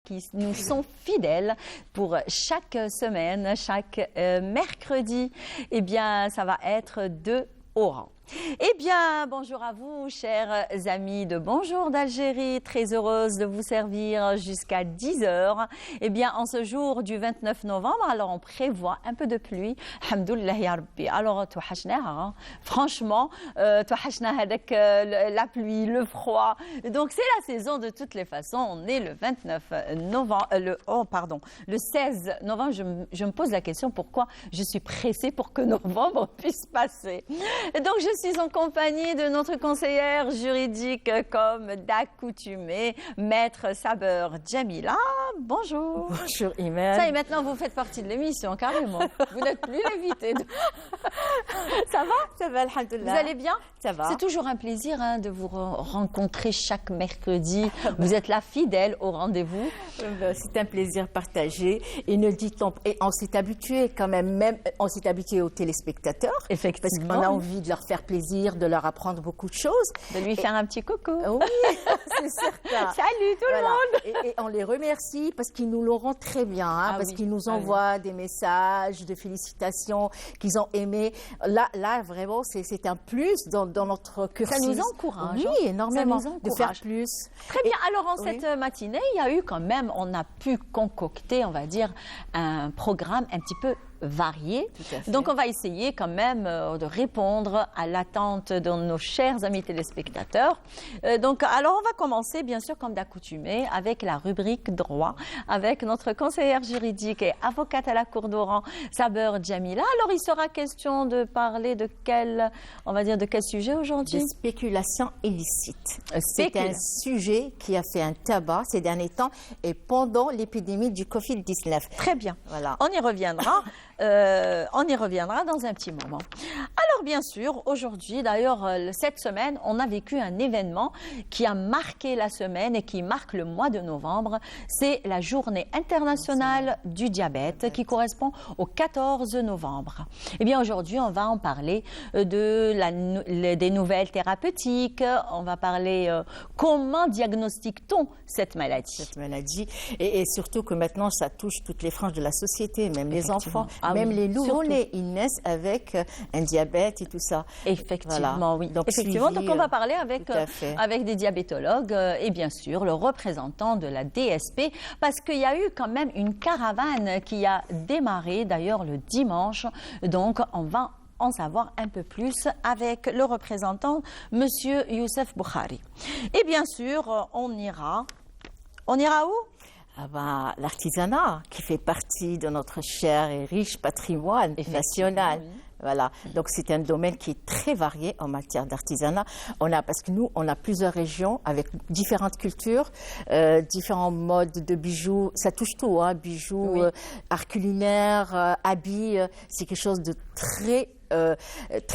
qui nous sont fidèles pour chaque semaine, chaque mercredi. Eh bien, ça va être de haut rang. Eh bien, bonjour à vous, chers amis de Bonjour d'Algérie. Très heureuse de vous servir jusqu'à 10 heures. Eh bien, en ce jour du 29 novembre, alors on prévoit un peu de pluie. Alhamdoulilah ya Rabbi. Alors, touhachnaha, franchement, touhachna avec la pluie, le froid. Donc, c'est la saison de toutes les façons. On est le 29 novembre, le 16 novembre. Je me pose la question pourquoi je suis pressée pour que novembre puisse passer. Donc, je suis en compagnie de notre conseillère juridique comme d'accoutumé, Maître Saber Djamila. Bonjour. Bonjour Imen. Ça y est, maintenant vous faites partie de l'émission, carrément. Vous n'êtes plus l'invité. Ça va? Ça va, alhamdoulilah. Vous allez bien? Ça va. C'est toujours un plaisir de vous rencontrer chaque mercredi. Vous êtes la fidèle au rendez-vous. C'est un plaisir partagé. Et ne dit-on, et on s'est habitué quand même, on s'est habitué aux téléspectateurs. Effectivement. Parce qu'on a envie de leur faire plaisir, de leur apprendre beaucoup de choses. De lui faire un petit coucou. Oui, c'est certain. Salut tout le monde. Et on les remercie parce qu'ils nous l'auront très bien, parce qu'ils nous envoient des messages de félicitations qu'ils ont aimé. Là vraiment, c'est un plus dans notre cursus. Ça nous encourage. Oui, énormément. Ça nous de faire plus. Très bien. Alors, en cette matinée, il y a eu quand même, on a pu concocter, on va dire, un programme un petit peu variés. Donc, on va essayer quand même de répondre à l'attente de nos chers amis téléspectateurs. Alors, on va commencer, bien sûr, comme d'accoutumé, avec la rubrique droit, avec notre conseillère juridique et avocate à la Cour d'Oran, Saber Djamila. Alors, il sera question de parler de quel sujet aujourd'hui? De spéculation illicite. C'est un sujet qui a fait un tabac ces derniers temps et pendant l'épidémie du Covid-19. Très bien. Voilà. On y reviendra. On y reviendra dans un petit moment. Alors bien sûr, aujourd'hui, d'ailleurs, cette semaine, on a vécu un événement qui a marqué la semaine et qui marque le mois de novembre. C'est la journée internationale du diabète qui correspond au 14 novembre. Eh bien aujourd'hui, on va en parler des nouvelles thérapeutiques. On va parler comment diagnostique-t-on cette maladie. Cette maladie. Et surtout que maintenant, ça touche toutes les franges de la société, même les enfants. Même les nouveau-nés, ils naissent avec un diabète et tout ça. Effectivement, voilà. oui. Donc, effectivement, donc on va parler avec des diabétologues et bien sûr le représentant de la DSP parce qu'il y a eu quand même une caravane qui a démarré d'ailleurs le dimanche. Donc on va en savoir un peu plus avec le représentant, Monsieur Youssef Boukhari. Et bien sûr, on ira où? L'artisanat qui fait partie de notre cher et riche patrimoine national. Oui. Voilà. Donc c'est un domaine qui est très varié en matière d'artisanat. Parce que nous, on a plusieurs régions avec différentes cultures, différents modes de bijoux. Ça touche tout, bijoux, art culinaire, habits. C'est quelque chose de très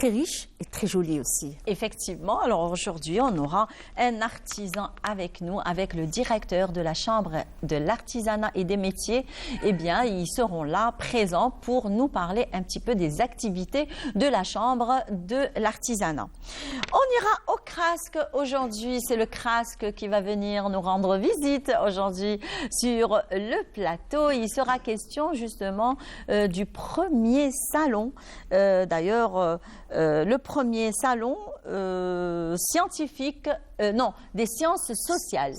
riche et très joli aussi. Effectivement. Alors aujourd'hui, on aura un artisan avec nous, avec le directeur de la Chambre de l'artisanat et des métiers. Eh bien, ils seront là, présents, pour nous parler un petit peu des activités de la Chambre de l'artisanat. On ira au CRASC aujourd'hui. C'est le CRASC qui va venir nous rendre visite aujourd'hui sur le plateau. Il sera question justement du premier salon. D'ailleurs, le premier salon scientifique, des sciences sociales.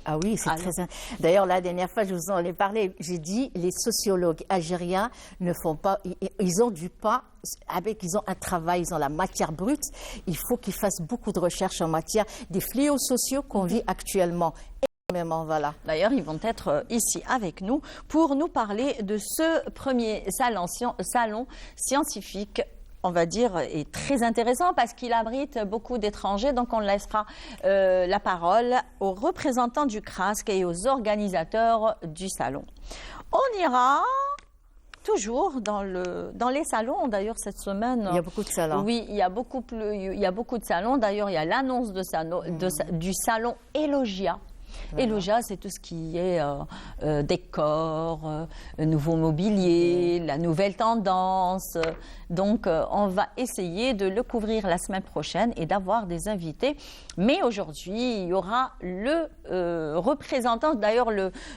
Ah oui, c'est très... D'ailleurs, la dernière fois, je vous en ai parlé, j'ai dit, les sociologues algériens ne font pas... Ils ont du pain, ils ont un travail, ils ont la matière brute. Il faut qu'ils fassent beaucoup de recherches en matière des fléaux sociaux qu'on vit actuellement. Voilà. D'ailleurs, ils vont être ici avec nous pour nous parler de ce premier salon scientifique, on va dire, est très intéressant parce qu'il abrite beaucoup d'étrangers. Donc, on laissera la parole aux représentants du CRASC et aux organisateurs du salon. On ira toujours dans les salons. D'ailleurs, cette semaine... Il y a beaucoup de salons. Oui, il y a beaucoup de salons. D'ailleurs, il y a l'annonce du salon Elogia. Et Loja, c'est tout ce qui est décor, nouveau mobilier, la nouvelle tendance. Donc, on va essayer de le couvrir la semaine prochaine et d'avoir des invités. Mais aujourd'hui, il y aura le représentant, d'ailleurs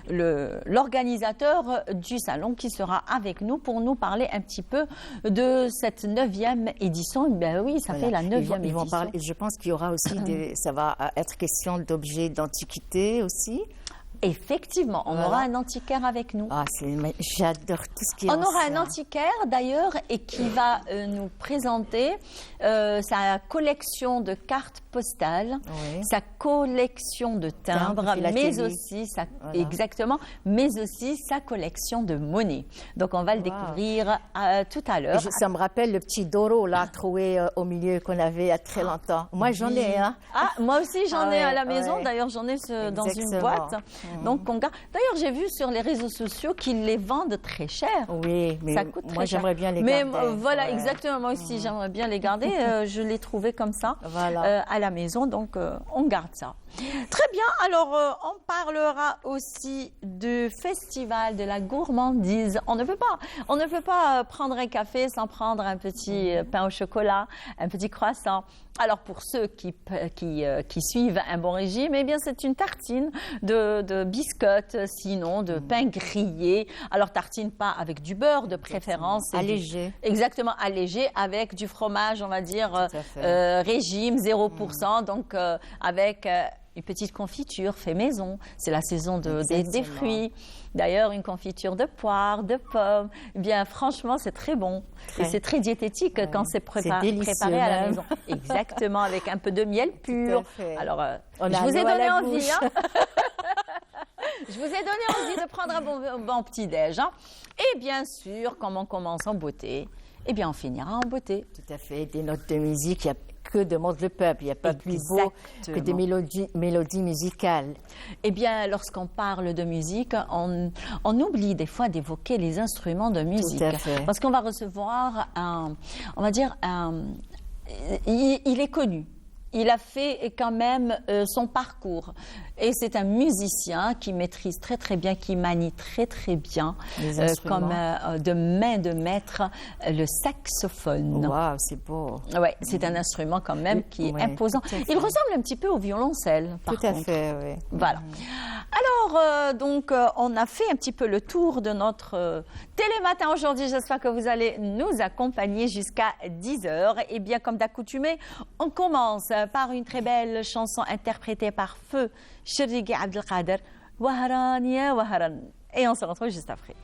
l'organisateur du salon qui sera avec nous pour nous parler un petit peu de cette 9e édition. Ben oui, ça fait la 9e édition. Vont parler, je pense qu'il y aura aussi ça va être question d'objets d'antiquité aussi. Effectivement, on aura un antiquaire avec nous. Ah, j'adore tout ce qui est On aura ancien. un antiquaire d'ailleurs et qui va nous présenter sa collection de cartes postales, sa collection de timbres, mais aussi exactement, mais aussi sa collection de monnaies. Donc on va le découvrir tout à l'heure. Ça me rappelle le petit Doro là trouvé au milieu qu'on avait il y a très longtemps. Moi j'en ai un. Ah, moi aussi j'en ai à la maison. D'ailleurs j'en ai dans une boîte. Donc, d'ailleurs, j'ai vu sur les réseaux sociaux qu'ils les vendent très cher. Oui, mais ça coûte moi, j'aimerais bien les garder. Mais voilà, exactement. Moi aussi, j'aimerais bien les garder. Je l'ai trouvé comme ça à la maison, donc on garde ça. Très bien. Alors, on parlera aussi du festival de la gourmandise. On ne peut pas prendre un café sans prendre un petit pain au chocolat, un petit croissant. Alors, pour ceux qui suivent un bon régime, eh bien, c'est une tartine de biscottes, sinon de pain grillé. Alors, tartine pas avec du beurre de préférence. Allégé. Exactement, allégé avec du fromage, on va dire, régime, 0%. Donc, avec une petite confiture fait maison. C'est la saison des fruits. D'ailleurs, une confiture de poire, de pommes. Eh bien, franchement, c'est très bon. Et c'est très diététique quand c'est préparé à la maison. Exactement, avec un peu de miel pur. Alors, je vous ai donné envie. Hein. Je vous ai donné envie de prendre un bon petit-déj. Hein. Et bien sûr, comme on commence en beauté, eh bien, on finira en beauté. Tout à fait. Des notes de musique, il n'y a que demande le peuple. Il n'y a pas plus beau que des mélodies musicales. Eh bien, lorsqu'on parle de musique, on oublie des fois d'évoquer les instruments de musique. Tout à fait. Parce qu'on va recevoir il est connu. Il a fait quand même son parcours. Et c'est un musicien qui maîtrise très très bien, qui manie très très bien, comme de main de maître, le saxophone. Waouh, c'est beau. Ouais, c'est un instrument quand même qui est imposant. Il ressemble un petit peu au violoncelle, par contre. Tout à fait, oui. Voilà. Alors, donc, on a fait un petit peu le tour de notre télématin aujourd'hui. J'espère que vous allez nous accompagner jusqu'à 10h. Et bien, comme d'accoutumé, on commence par une très belle chanson interprétée par Feu Chérigui Abdelkader, Wahran ya Wahran. Et on se retrouve juste après.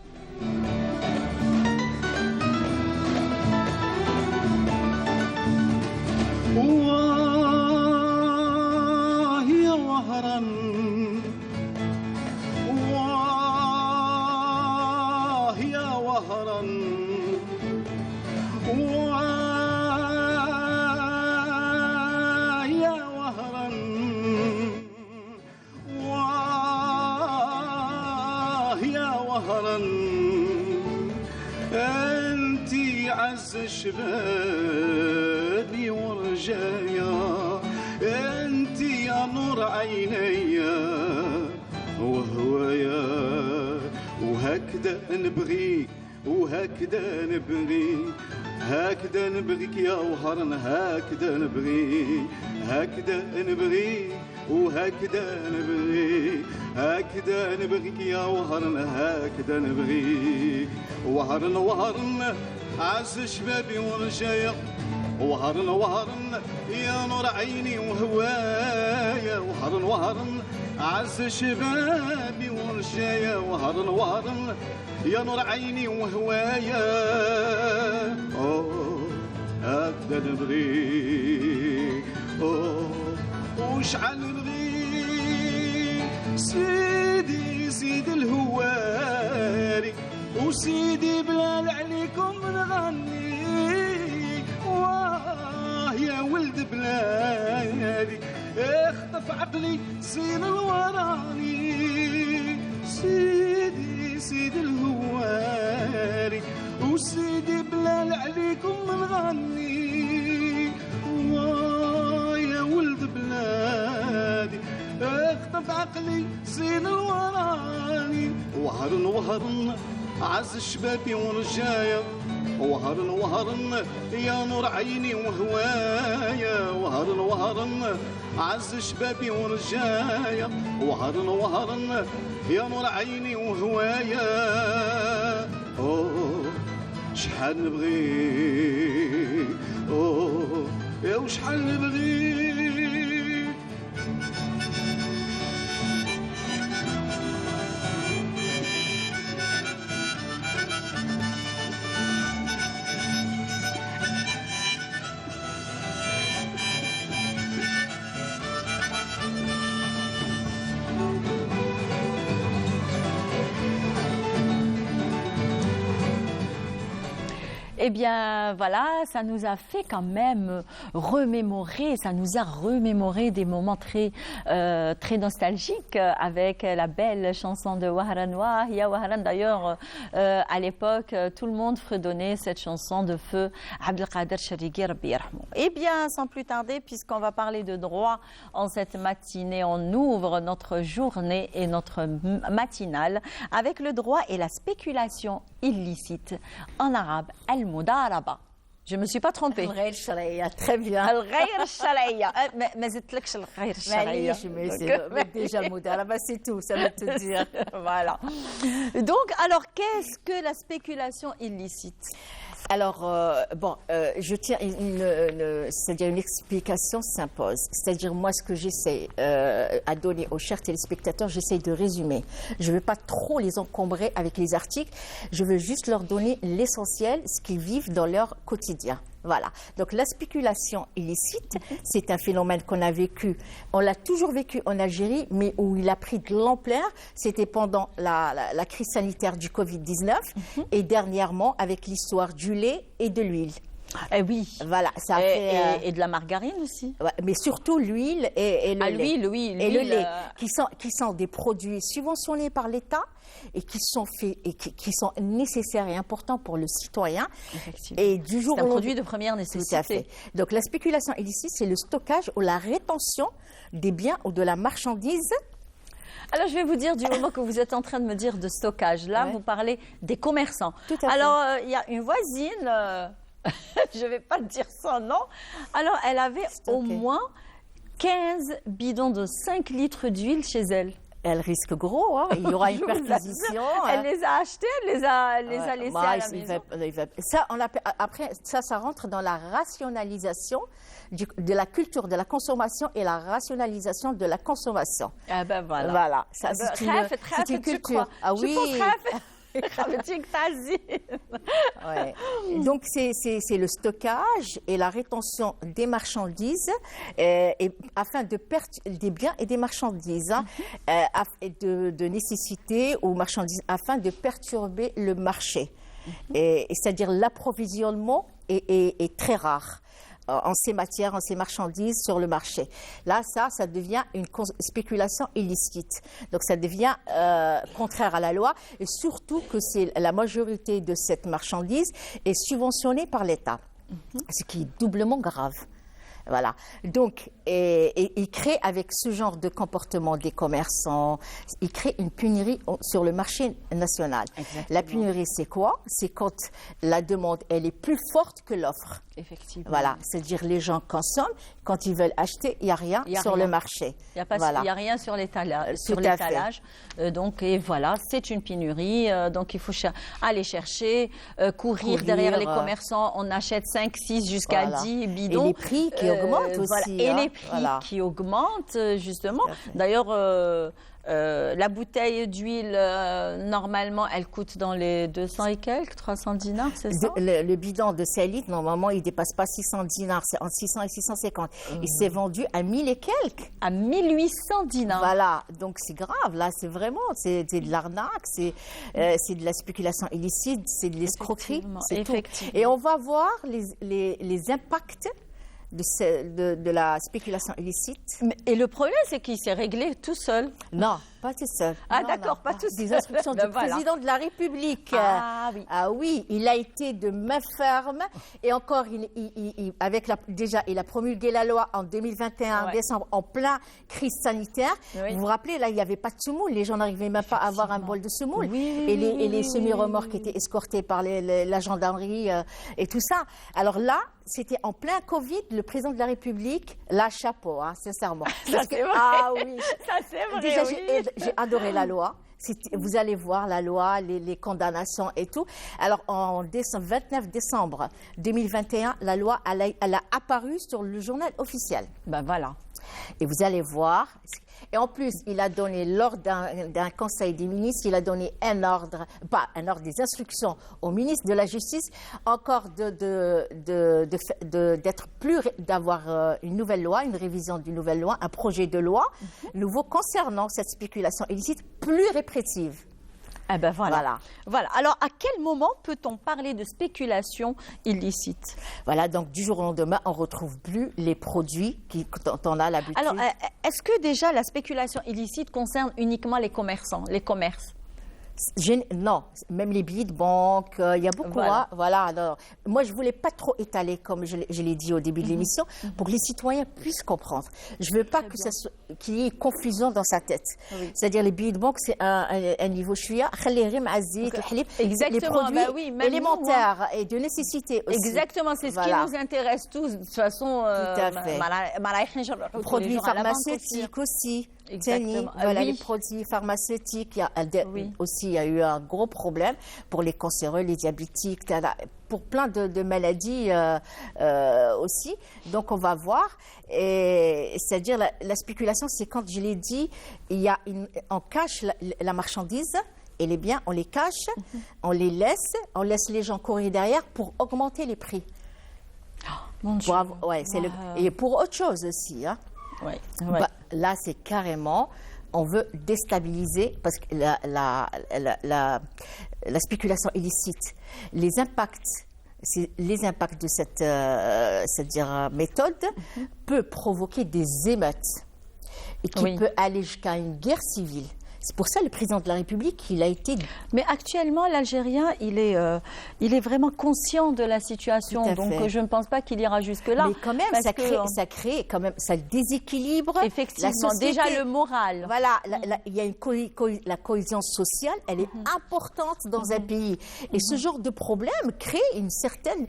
أنتي عز شبابي ورجايا أنتي يا نور عيني وهوايا وهكذا نبغيك وهكذا نبغيك هكذا نبغيك يا وهرن هكذا نبغيك هكذا نبغيك وهكذا نبغيك هكذا نبغيك يا وهرن هكذا نبغيك وهرن وهرن عز شبابي ورجايا وهرن وهرن يا نور عيني وهوايا وهرن وهرن عز شبابي ورجايا وهرن وهرن يا نور عيني وهوايا هكذا نبغيك وشحال نبغيك سيدي سيدي الهواري وسيدي بلال عليكم نغني واه يا ولد بلادي اخطف عقلي سين الوراني سيدي سيدي الهواري وسيدي بلال عليكم نغني واه يا ولد بلادي اخطف عقلي عقلي زين الوراني وهرن وهرن عز الشبابي ورجايا وهرن وهرن يا نور عيني وهوايا وهرن وهرن عز شبابي ورجايا وهرن وهرن يا نور عيني وهوايا أوه شحال نبغيك أوه يا وشحال نبغيك Eh bien, voilà, ça nous a fait quand même remémorer, ça nous a remémoré des moments très nostalgiques avec la belle chanson de Wahran Wahia Wahran. D'ailleurs, à l'époque, tout le monde fredonnait cette chanson de feu Abdelkader Charigui Rabbi Yarhamou. Eh bien, sans plus tarder, puisqu'on va parler de droit en cette matinée, on ouvre notre journée et notre matinale avec le droit et la spéculation illicite. En arabe, al-mudaraba. Je ne me suis pas trompée. Al-ghayr shar'iyya, très bien. Al-ghayr shar'iyya. Mais زدتلكش الغير shar'iyya. Mais déjà, mudaraba, c'est tout, ça veut tout dire. Voilà. Donc, alors, qu'est-ce que la spéculation illicite? Alors, je tiens c'est-à-dire une explication s'impose. C'est-à-dire, moi, ce que j'essaie à donner aux chers téléspectateurs, j'essaie de résumer. Je ne veux pas trop les encombrer avec les articles. Je veux juste leur donner l'essentiel, ce qu'ils vivent dans leur quotidien. Voilà. Donc, la spéculation illicite, c'est un phénomène qu'on a vécu. On l'a toujours vécu en Algérie, mais où il a pris de l'ampleur, c'était pendant la crise sanitaire du Covid-19 et dernièrement avec l'histoire du lait et de l'huile. Eh oui. Voilà, ça fait, et de la margarine aussi. Ouais, mais surtout l'huile et le lait. L'huile, oui. Et le lait, qui sont des produits subventionnés par l'État et qui sont faits et qui sont nécessaires et importants pour le citoyen. Effectivement. Et du jour c'est un au produit de première nécessité. Tout à fait. Donc la spéculation illicite, c'est le stockage ou la rétention des biens ou de la marchandise. Alors, je vais vous dire, du moment que vous êtes en train de me dire de stockage, là, Ouais. vous parlez des commerçants. Tout à fait. Alors, il y a une voisine, je ne vais pas dire son nom, alors elle avait au moins 15 bidons de 5 litres d'huile chez elle. Elle risque gros, hein. Il y aura une Je vous perquisition. Elle les a achetés, elle les a laissés à la maison. Ça, après, ça rentre dans la rationalisation de la culture de la consommation et la rationalisation de la consommation. Ah ben voilà. Voilà. Ça, c'est une culture. Ah oui. Ouais. Donc, c'est le stockage et la rétention des marchandises et afin de des biens et des marchandises, hein, de nécessité aux marchandises afin de perturber le marché. C'est-à-dire l'approvisionnement est très rare en ces matières, en ces marchandises sur le marché. Là, ça devient une spéculation illicite. Donc, ça devient contraire à la loi et surtout que la majorité de cette marchandise est subventionnée par l'État, ce qui est doublement grave. Voilà. Donc, il crée avec ce genre de comportement des commerçants, il crée une pénurie sur le marché national. Exactement. La pénurie, c'est quoi? C'est quand la demande, elle est plus forte que l'offre. Effectivement. Voilà, c'est-à-dire les gens consomment, quand ils veulent acheter, il n'y a rien sur le marché. Il n'y a rien sur l'étalage. Donc, et voilà, c'est une pénurie. Donc, il faut aller chercher, courir derrière les commerçants. On achète 5, 6 jusqu'à 10 bidons. Et les prix qui augmentent aussi. Voilà. Et les prix qui augmentent, justement. D'ailleurs, la bouteille d'huile, normalement, elle coûte dans les 200 et quelques, 300 dinars, c'est ça? Le bidon de 5 litres, normalement, il ne dépasse pas 600 dinars, c'est entre 600 et 650. Il s'est vendu à 1000 et quelques. À 1800 dinars. Voilà, donc c'est grave, là, c'est vraiment, c'est de l'arnaque, c'est de la spéculation illicite, c'est de l'escroquerie, c'est tout. Et on va voir les impacts de la spéculation illicite. Et le problème, c'est qu'il s'est réglé tout seul. Non, Pas tout seul. Ah, Non, d'accord, non, pas non. tout seul. Des instructions Ben du voilà. président de la République. Ah oui. Ah oui, il a été de main ferme. Et encore, il a promulgué la loi en 2021, Ouais. décembre, en plein crise sanitaire. Oui. Vous vous rappelez, là, il n'y avait pas de semoule. Les gens n'arrivaient même pas à avoir un bol de semoule. Oui, et les, oui, et les oui, semi-remorques étaient escortés par la gendarmerie et tout ça. Alors là, c'était en plein Covid, le président de la République, la chapeau, hein, sincèrement. Parce que- c'est vrai. ah oui. Ça, c'est vrai, Déjà, oui. j'ai adoré la loi. Vous allez voir la loi, les condamnations et tout. Alors, 29 décembre 2021, la loi, elle a apparu sur le journal officiel. Ben voilà. Et vous allez voir. Et en plus, il a donné, lors d'un conseil des ministres, il a donné des instructions au ministre de la Justice, encore d'avoir une nouvelle loi, une révision d'une nouvelle loi, un projet de loi nouveau concernant cette spéculation illicite plus répressive. Eh ben voilà. Voilà. Voilà. Alors, à quel moment peut-on parler de spéculation illicite? Voilà, donc du jour au lendemain, on ne retrouve plus les produits dont on a l'habitude. Alors, est-ce que déjà la spéculation illicite concerne uniquement les commerçants, les commerces? Non, même les billets de banque, il y a beaucoup. Voilà. Hein, voilà. Alors, moi, je voulais pas trop étaler, comme je l'ai dit au début de l'émission, pour que les citoyens puissent comprendre. Je veux pas qu'il y ait confusion dans sa tête. Oui. C'est-à-dire les billets de banque, c'est un niveau chouïa. Les Exactement, produits bah oui, même élémentaires et de nécessité aussi. Exactement, c'est ce Voilà. qui nous intéresse tous. De toute façon, à fait. Produits pharmaceutiques aussi. Exactement. Voilà, Oui. les produits pharmaceutiques. Oui. Aussi, il y a eu un gros problème pour les cancéreux, les diabétiques, pour plein de maladies aussi. Donc, on va voir. C'est-à-dire, la spéculation, c'est quand, je l'ai dit, on cache la marchandise. Et les biens, on les cache, on laisse les gens courir derrière pour augmenter les prix. Mon Dieu. Et pour autre chose aussi. Hein. Ouais. Bah, là, c'est carrément, on veut déstabiliser, parce que la spéculation illicite, les impacts de cette méthode peut provoquer des émeutes et qui peut aller jusqu'à une guerre civile. C'est pour ça le président de la République, il a été... Mais actuellement, l'Algérien, il est vraiment conscient de la situation. Tout à Donc, fait. je ne pense pas qu'il ira jusque-là. Mais quand même, parce ça crée quand même, ça déséquilibre effectivement, la société. déjà le moral. Voilà, il y a la cohésion sociale, elle est importante dans un pays. Et ce genre de problème crée un certain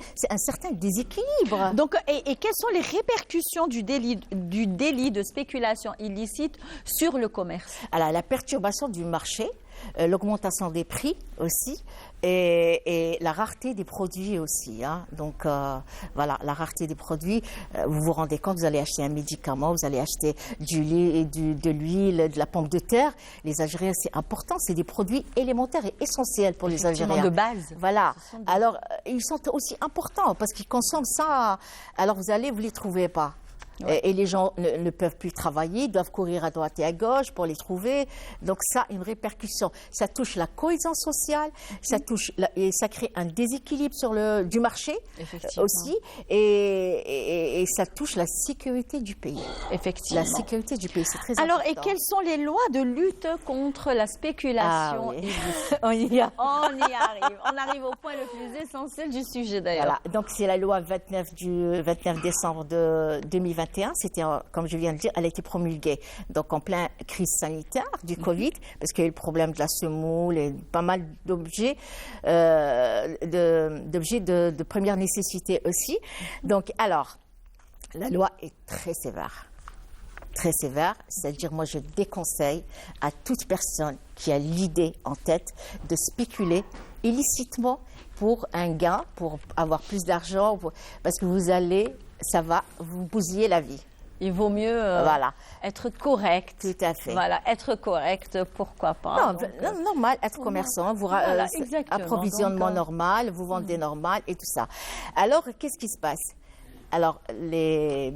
déséquilibre. Donc, et quelles sont les répercussions du délit de spéculation illicite sur le commerce? Alors, la perturbation du marché, l'augmentation des prix aussi, et la rareté des produits aussi. Hein. Donc, voilà, la rareté des produits. Vous vous rendez compte, vous allez acheter un médicament, vous allez acheter du lait, de l'huile, de la pomme de terre. Les Algériens, c'est important, c'est des produits élémentaires et essentiels pour les Algériens. De base. Voilà. Alors, ils sont aussi importants parce qu'ils consomment ça. Alors, vous ne les trouvez pas. Ouais. Et les gens ne peuvent plus travailler, doivent courir à droite et à gauche pour les trouver. Donc ça, une répercussion. Ça touche la cohésion sociale, et ça crée un déséquilibre du marché aussi, et ça touche la sécurité du pays. Effectivement. La sécurité du pays, c'est très important. Alors, et quelles sont les lois de lutte contre la spéculation illicite? On y arrive. On arrive au point le plus essentiel du sujet d'ailleurs. Voilà. Donc c'est la loi 29 du 29 décembre de 2021. C'était, comme je viens de dire, elle a été promulguée donc en pleine crise sanitaire du Covid, parce qu'il y a eu le problème de la semoule et pas mal d'objets, de première nécessité aussi. Donc, alors, la loi est très sévère. Très sévère, c'est-à-dire moi je déconseille à toute personne qui a l'idée en tête de spéculer illicitement pour un gain, pour avoir plus d'argent, parce que ça va vous bousiller la vie. Il vaut mieux être correct. Tout à fait. Voilà, être correct, pourquoi pas. Non, normal, être commerçant, approvisionnement normal, vous vendez normal et tout ça. Alors, qu'est-ce qui se passe? Alors, les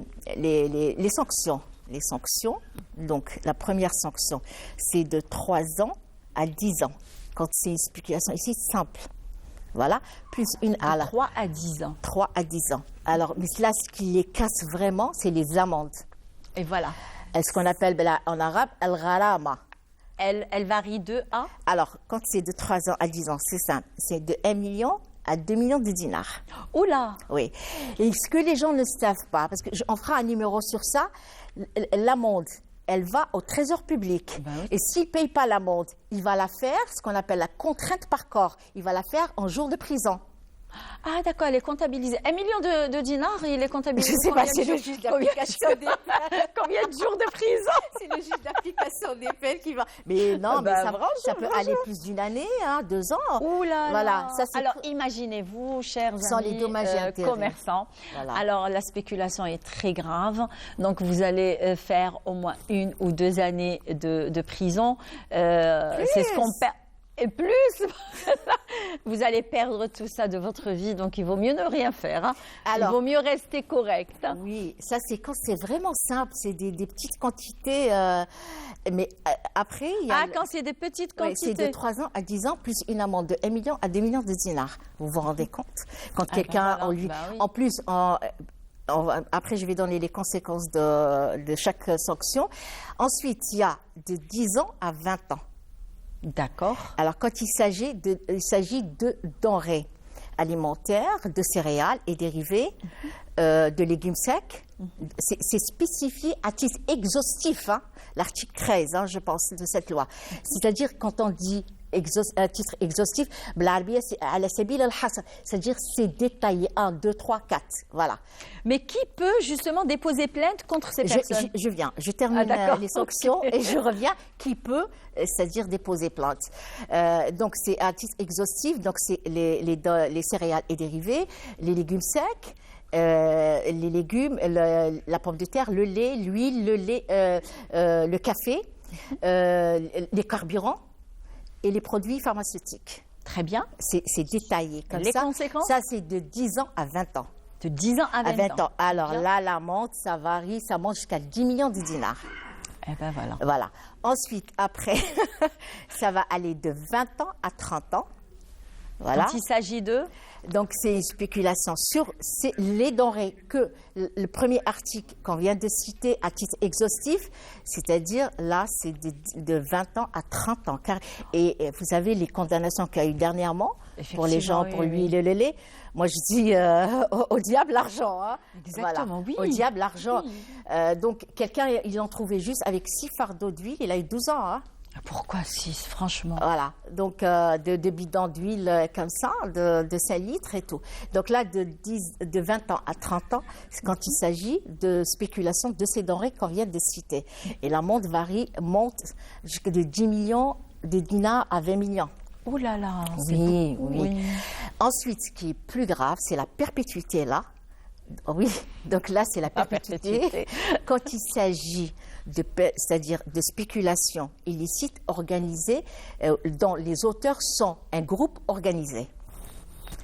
sanctions. Les sanctions, donc la première sanction, c'est de 3 ans à 10 ans. Quand c'est une spéculation ici, simple. Voilà, plus une à 3 à 10 ans. 3 à 10 ans. Alors, mais là, ce qui les casse vraiment, c'est les amendes. Et voilà. Ce qu'on appelle en arabe, al-gharama. elle varie de à? Alors, quand c'est de 3 ans à 10 ans, c'est simple. C'est de 1 million à 2 millions de dinars. Oula! Oui. Et ce que les gens ne savent pas, parce qu'on fera un numéro sur ça, l'amende, elle va au trésor public. Ben oui. Et s'il ne paye pas l'amende, il va la faire, ce qu'on appelle la contrainte par corps. Il va la faire en jour de prison. Ah d'accord, elle est comptabilisée. 1 million de dinars, il est comptabilisé. Je sais pas, combien c'est de le jours- juge combien- d'application des peines. Combien de jours de prison? C'est le juge d'application des peines qui va. Mais non, mais ça peut aller plus d'une année, 2 ans. Ouh là Voilà, là. ça, c'est Alors imaginez-vous, chers Sans amis les dommages et intérêts. commerçants. Voilà. Alors la spéculation est très grave. Donc vous allez faire au moins 1 ou 2 années de prison. C'est ce qu'on perd. Et plus, vous allez perdre tout ça de votre vie, donc il vaut mieux ne rien faire. Alors- il vaut mieux rester correct. Oui, ça c'est quand c'est vraiment simple, c'est des petites quantités. Mais après, il y a. Ah, quand c'est des petites Oui, quantités. c'est de 3 ans à 10 ans, plus une amende de 1 million à 2 millions de dinars. Vous vous rendez compte? Quand quelqu'un, voilà, on lui. bah oui. En plus, après, je vais donner les conséquences de chaque sanction. Ensuite, il y a de 10 ans à 20 ans. D'accord. Alors, quand il s'agit de denrées alimentaires, de céréales et dérivés, de légumes secs, c'est spécifié à titre exhaustif, l'article 13, je pense, de cette loi. C'est-à-dire, quand on dit à titre exhaustif, بالعربية c'est على سبيل الحصر, c'est-à-dire c'est détaillé, 1, 2, 3, 4, voilà. Mais qui peut justement déposer plainte contre ces personnes? Je viens, je termine d'accord, les sanctions ok. et je reviens. Qui peut, c'est-à-dire déposer plainte. Donc c'est à titre exhaustif, donc c'est les céréales et dérivés, les légumes secs, les légumes, la pomme de terre, le lait, l'huile, le café, les carburants et les produits pharmaceutiques. Très bien. C'est détaillé comme Les ça. conséquences? Ça, c'est de 10 ans à 20 ans. De 10 ans à 20 ans. Alors Bien. là, l'amende, ça varie, ça monte jusqu'à 10 millions de dinars. Eh ben voilà. Voilà. Ensuite, après, ça va aller de 20 ans à 30 ans. Voilà. Quand il s'agit de... Donc, c'est une spéculation sur les denrées que le premier article qu'on vient de citer à titre exhaustif, c'est-à-dire là, c'est de 20 ans à 30 ans. Et vous savez, les condamnations qu'il y a eu dernièrement pour les gens, pour l'huile et le lait, moi je dis au diable l'argent. Exactement, voilà. Au diable l'argent. Donc, quelqu'un, ils l'ont trouvé juste avec 6 fardeaux d'huile, il a eu 12 ans. Pourquoi 6, franchement? Voilà, donc de bidons d'huile comme ça, de 5 litres et tout. Donc là, de 20 ans à 30 ans, c'est quand il s'agit de spéculation de ces denrées qu'on vient de citer. Et l'amende monte jusqu'à de 10 millions de dinars à 20 millions. Ouh là là, c'est Oui, beaucoup, oui. Ensuite, ce qui est plus grave, c'est la perpétuité là. Oui, donc là, c'est la perpétuité. perpétuité. Quand il s'agit c'est-à-dire de spéculation illicite organisée, dont les auteurs sont un groupe organisé.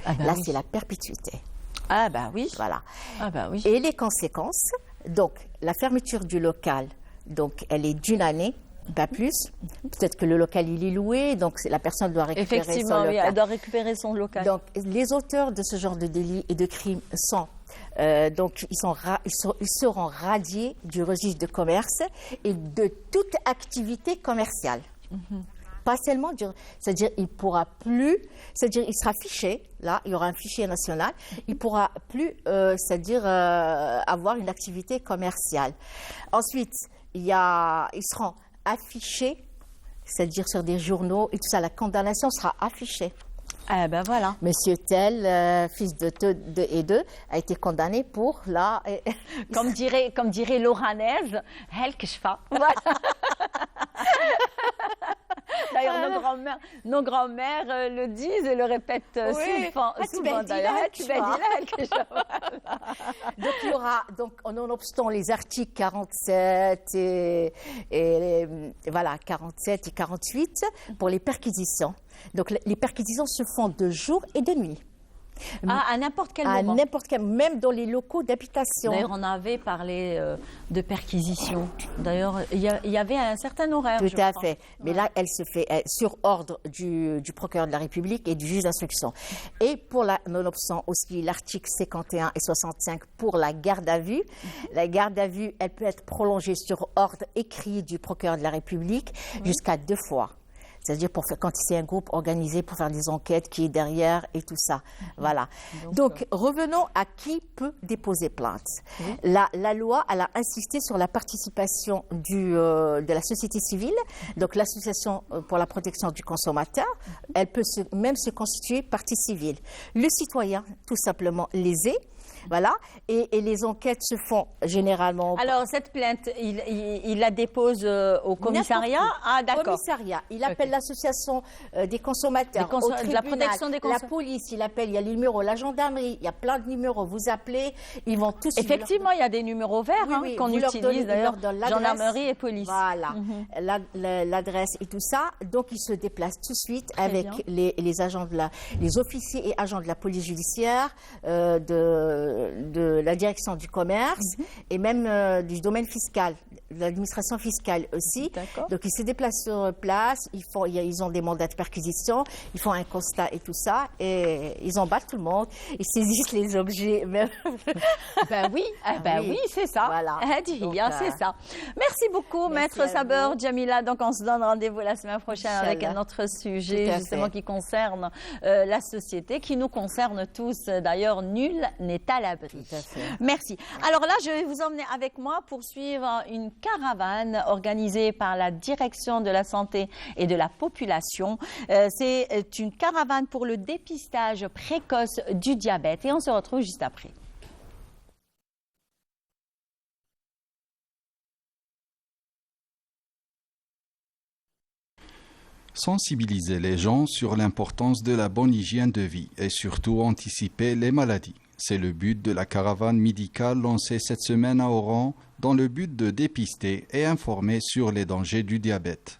Ah bah là, oui. c'est la perpétuité. Ah bah oui. Voilà. Ah bah oui. Et les conséquences, donc la fermeture du local, donc elle est d'une année, pas plus. Peut-être que le local il est loué, donc la personne doit récupérer son Effectivement, oui, local. elle doit récupérer son local. Donc, les auteurs de ce genre de délits et de crimes sont, donc, ils seront radiés du registre de commerce et de toute activité commerciale. Pas seulement, c'est-à-dire il pourra plus, c'est-à-dire il sera fiché, là, il y aura un fichier national, il pourra plus, c'est-à-dire avoir une activité commerciale. Ensuite, ils seront affichés, c'est-à-dire sur des journaux et tout ça, la condamnation sera affichée. Ah ben voilà. Monsieur tel, fils de et de, a été condamné pour la... Comme dirait l'oranaise, Hel Keshfa. Voilà. D'ailleurs, nos grands-mères le disent et le répètent souvent. D'ailleurs, Donc, il y aura, nonobstant les articles 47 et voilà, 47 et 48 pour les perquisitions. Donc, les perquisitions se font de jour et de nuit. Ah, à n'importe quel À moment. n'importe quel, même dans les locaux d'habitation. D'ailleurs, on avait parlé de perquisition. D'ailleurs, il y avait un certain horaire. Tout je à crois. fait. Mais là, elle se fait sur ordre du procureur de la République et du juge d'instruction. Et pour nonobstant aussi l'article 51 et 65 pour la garde à vue. La garde à vue, elle peut être prolongée sur ordre écrit du procureur de la République jusqu'à 2 fois. C'est-à-dire quand c'est un groupe organisé pour faire des enquêtes qui est derrière et tout ça. Voilà. Donc, revenons à qui peut déposer plainte. La loi, elle a insisté sur la participation de la société civile, donc l'association pour la protection du consommateur. Elle peut même se constituer partie civile. Le citoyen, tout simplement lésé. Voilà, et les enquêtes se font généralement. Alors, cette plainte, il la dépose au commissariat. Ah, d'accord. Commissariat. Il appelle l'association des consommateurs, au tribunal, de la protection des la consommateurs. police, il appelle, il y a les numéros, la gendarmerie, il y a plein de numéros. Vous appelez, ils vont tous. Effectivement, il y a des numéros verts Oui, qu'on vous leur utilise donnez- d'ailleurs, ils leur donnent l'adresse. gendarmerie et police. Voilà, l'adresse et tout ça. Donc, ils se déplacent tout de suite Très avec bien. les agents les officiers et agents de la police judiciaire, de la direction du commerce et même du domaine fiscal, de l'administration fiscale aussi. D'accord. Donc, ils se déplacent sur place, ils ont des mandats de perquisition, ils font un constat et tout ça, et ils embattent tout le monde, ils saisissent les objets. Même. Ben oui, oui, c'est ça. Voilà. Donc, C'est ça. Merci beaucoup, merci Maître à Saber, vous. Jamila. Donc, on se donne rendez-vous la semaine prochaine avec un Inch'Allah. autre sujet, Tout à justement, fait. qui concerne la société, qui nous concerne tous. D'ailleurs, nul n'est à l'abri. Tout à fait. Merci. Alors là, je vais vous emmener avec moi pour suivre une caravane organisée par la Direction de la Santé et de la Population. C'est une caravane pour le dépistage précoce du diabète. Et on se retrouve juste après. Sensibiliser les gens sur l'importance de la bonne hygiène de vie et surtout anticiper les maladies. C'est le but de la caravane médicale lancée cette semaine à Oran dans le but de dépister et informer sur les dangers du diabète.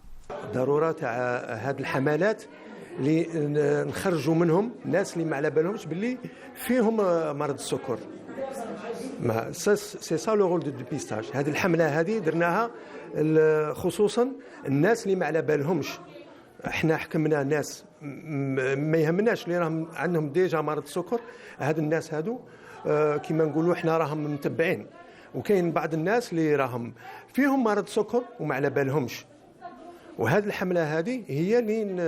ضروره تاع هاد الحملات اللي نخرجوا منهم الناس اللي ما على بالهمش باللي فيهم مرض السكر. ما سي سا لو رول دو ديبيستاج. هذه الحمله هذه درناها خصوصا الناس اللي ما على بالهمش. احنا حكمنا ناس ما يهمناش اللي راهم عندهم ديجا مرض السكر. هاد الناس هادو كما نقولوا احنا راهم متبعين، وكاين بعض الناس اللي راهم فيهم مرض السكر وما على بالهمش. وهذه الحمله هذه هي اللي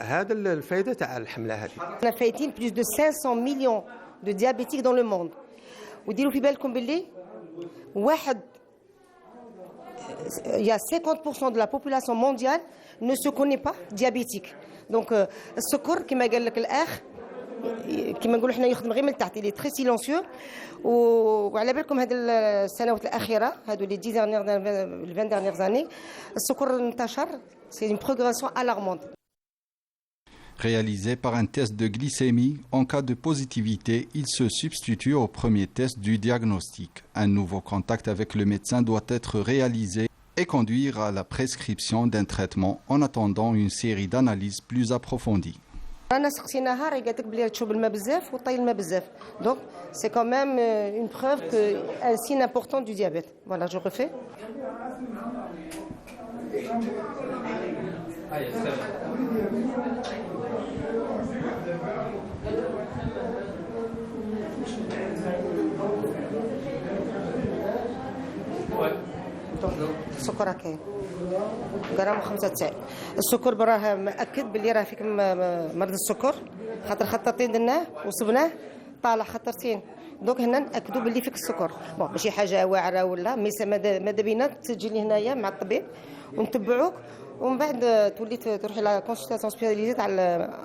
هذا الفائده تاع الحمله هذه. On a فايتين plus de 500 millions de diabétiques dans le monde. وديروا في بالكم باللي il y a 50% de la population mondiale ne se connaît pas diabétique. Donc السكر كما قال لك الاخ كما نقولوا احنا يخدم غير من تحت، il est très silencieux. وعلى بالكم هذه السنوات الاخيره هذو les 20 dernières années السكر انتشر. C'est une progression alarmante. Réalisé par un test de glycémie, en cas de positivité, il se substitue au premier test du diagnostic. Un nouveau contact avec le médecin doit être réalisé et conduire à la prescription d'un traitement en attendant une série d'analyses plus approfondies. رانا سقسيناها راهي قالت لك بلي تشرب الماء بزاف وطي الماء بزاف. Donc c'est quand même une preuve que un signe important du diabète. Voilà, je refais. السكر هكايا جرام 95. السكر براه مأكد باللي راه فيك مرض السكر، خاطر خطرتين درناه وصبناه طالع خطرتين. دونك هنا نأكدوا باللي فيك السكر. بون ماشي حاجه واعره ولا مي ماذا بينا تسجلي هنايا مع الطبيب ونتبعوك، ومن بعد تولي تروحي لا كونسلطاسيون سبيسياليزي تاع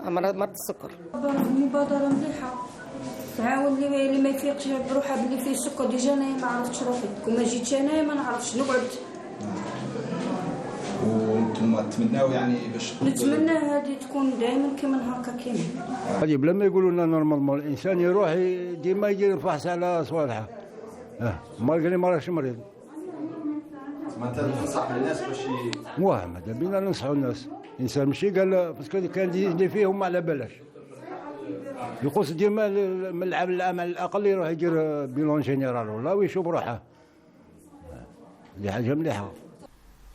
مرض السكر. مبادرة مليحة تعاون اللي ما يفيقش بروحها باللي فيه السكر. ديجا انايا ما عرفتش روحي، كون ما جيتش انايا ما نعرفش نقعد. وانتم تتمناو يعني باش نتمنى هذه تكون دائما كما هكا كاين. هذه بلا ما يقولوا لنا نورمالمون الانسان يروح ديما يدير فحص على صوالحه مالغري ما راهش مريض. ما تنصح الناس باش ماذا بينا ننصحوا الناس. الانسان ماشي قال باسكو كان يجي فيهم ما على بالاش. يقص ديما من العام على الاقل يروح يدير بيلون جينيرال ولا ويشوف روحه. دي حاجه مليحه.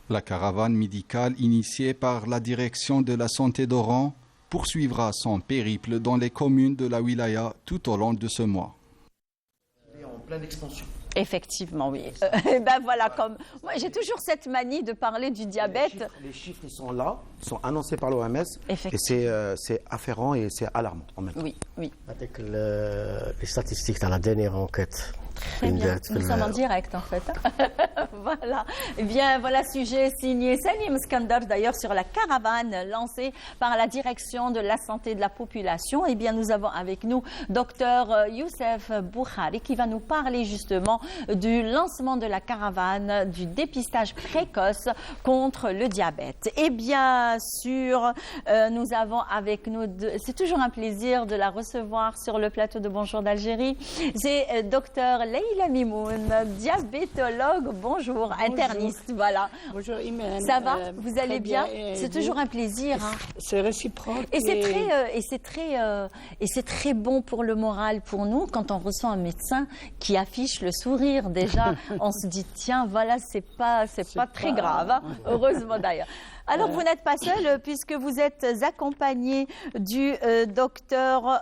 La caravane médicale initiée par la direction de la santé d'Oran poursuivra son périple dans les communes de la wilaya tout au long de ce mois. En pleine expansion. Effectivement, oui. Ben voilà, comme moi j'ai toujours cette manie de parler du diabète. Les chiffres ils sont là, ils sont annoncés par l'OMS et c'est afférent et c'est alarmant en même temps. Oui, oui. Avec les statistiques dans la dernière enquête. Très bien, nous sommes en direct en fait. Voilà. Eh bien, voilà sujet signé Salim Skandar d'ailleurs sur la caravane lancée par la direction de la santé de la population. Eh bien, nous avons avec nous Dr Youssef Boukhari qui va nous parler justement du lancement de la caravane du dépistage précoce contre le diabète. Et bien sûr, nous avons avec nous, c'est toujours un plaisir de la recevoir sur le plateau de Bonjour d'Algérie. C'est Dr Leïla Mimoun, diabétologue, bonjour, interniste, voilà. Bonjour Imen. Ça va? Vous allez bien? C'est toujours un plaisir. Hein. C'est réciproque. Et c'est très bon pour le moral pour nous quand on reçoit un médecin qui affiche le sourire déjà. On se dit tiens, voilà, c'est pas très grave, hein. Heureusement d'ailleurs. Alors, vous n'êtes pas seul puisque vous êtes accompagné du docteur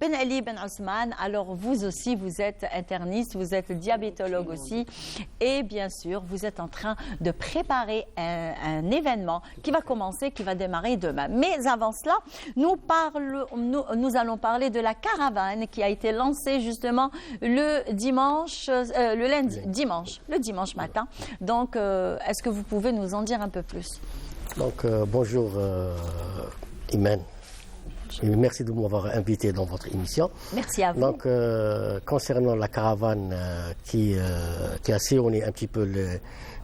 Ben Ali Ben Ousmane. Alors, vous aussi, vous êtes interniste, vous êtes diabétologue aussi. Et bien sûr, vous êtes en train de préparer un événement qui va commencer, qui va démarrer demain. Mais avant cela, nous allons parler de la caravane qui a été lancée justement le dimanche matin. Donc, est-ce que vous pouvez nous en dire un peu plus? Donc, bonjour Imen. Merci de m'avoir invité dans votre émission. Merci à vous. Donc, concernant la caravane qui a sillonné un petit peu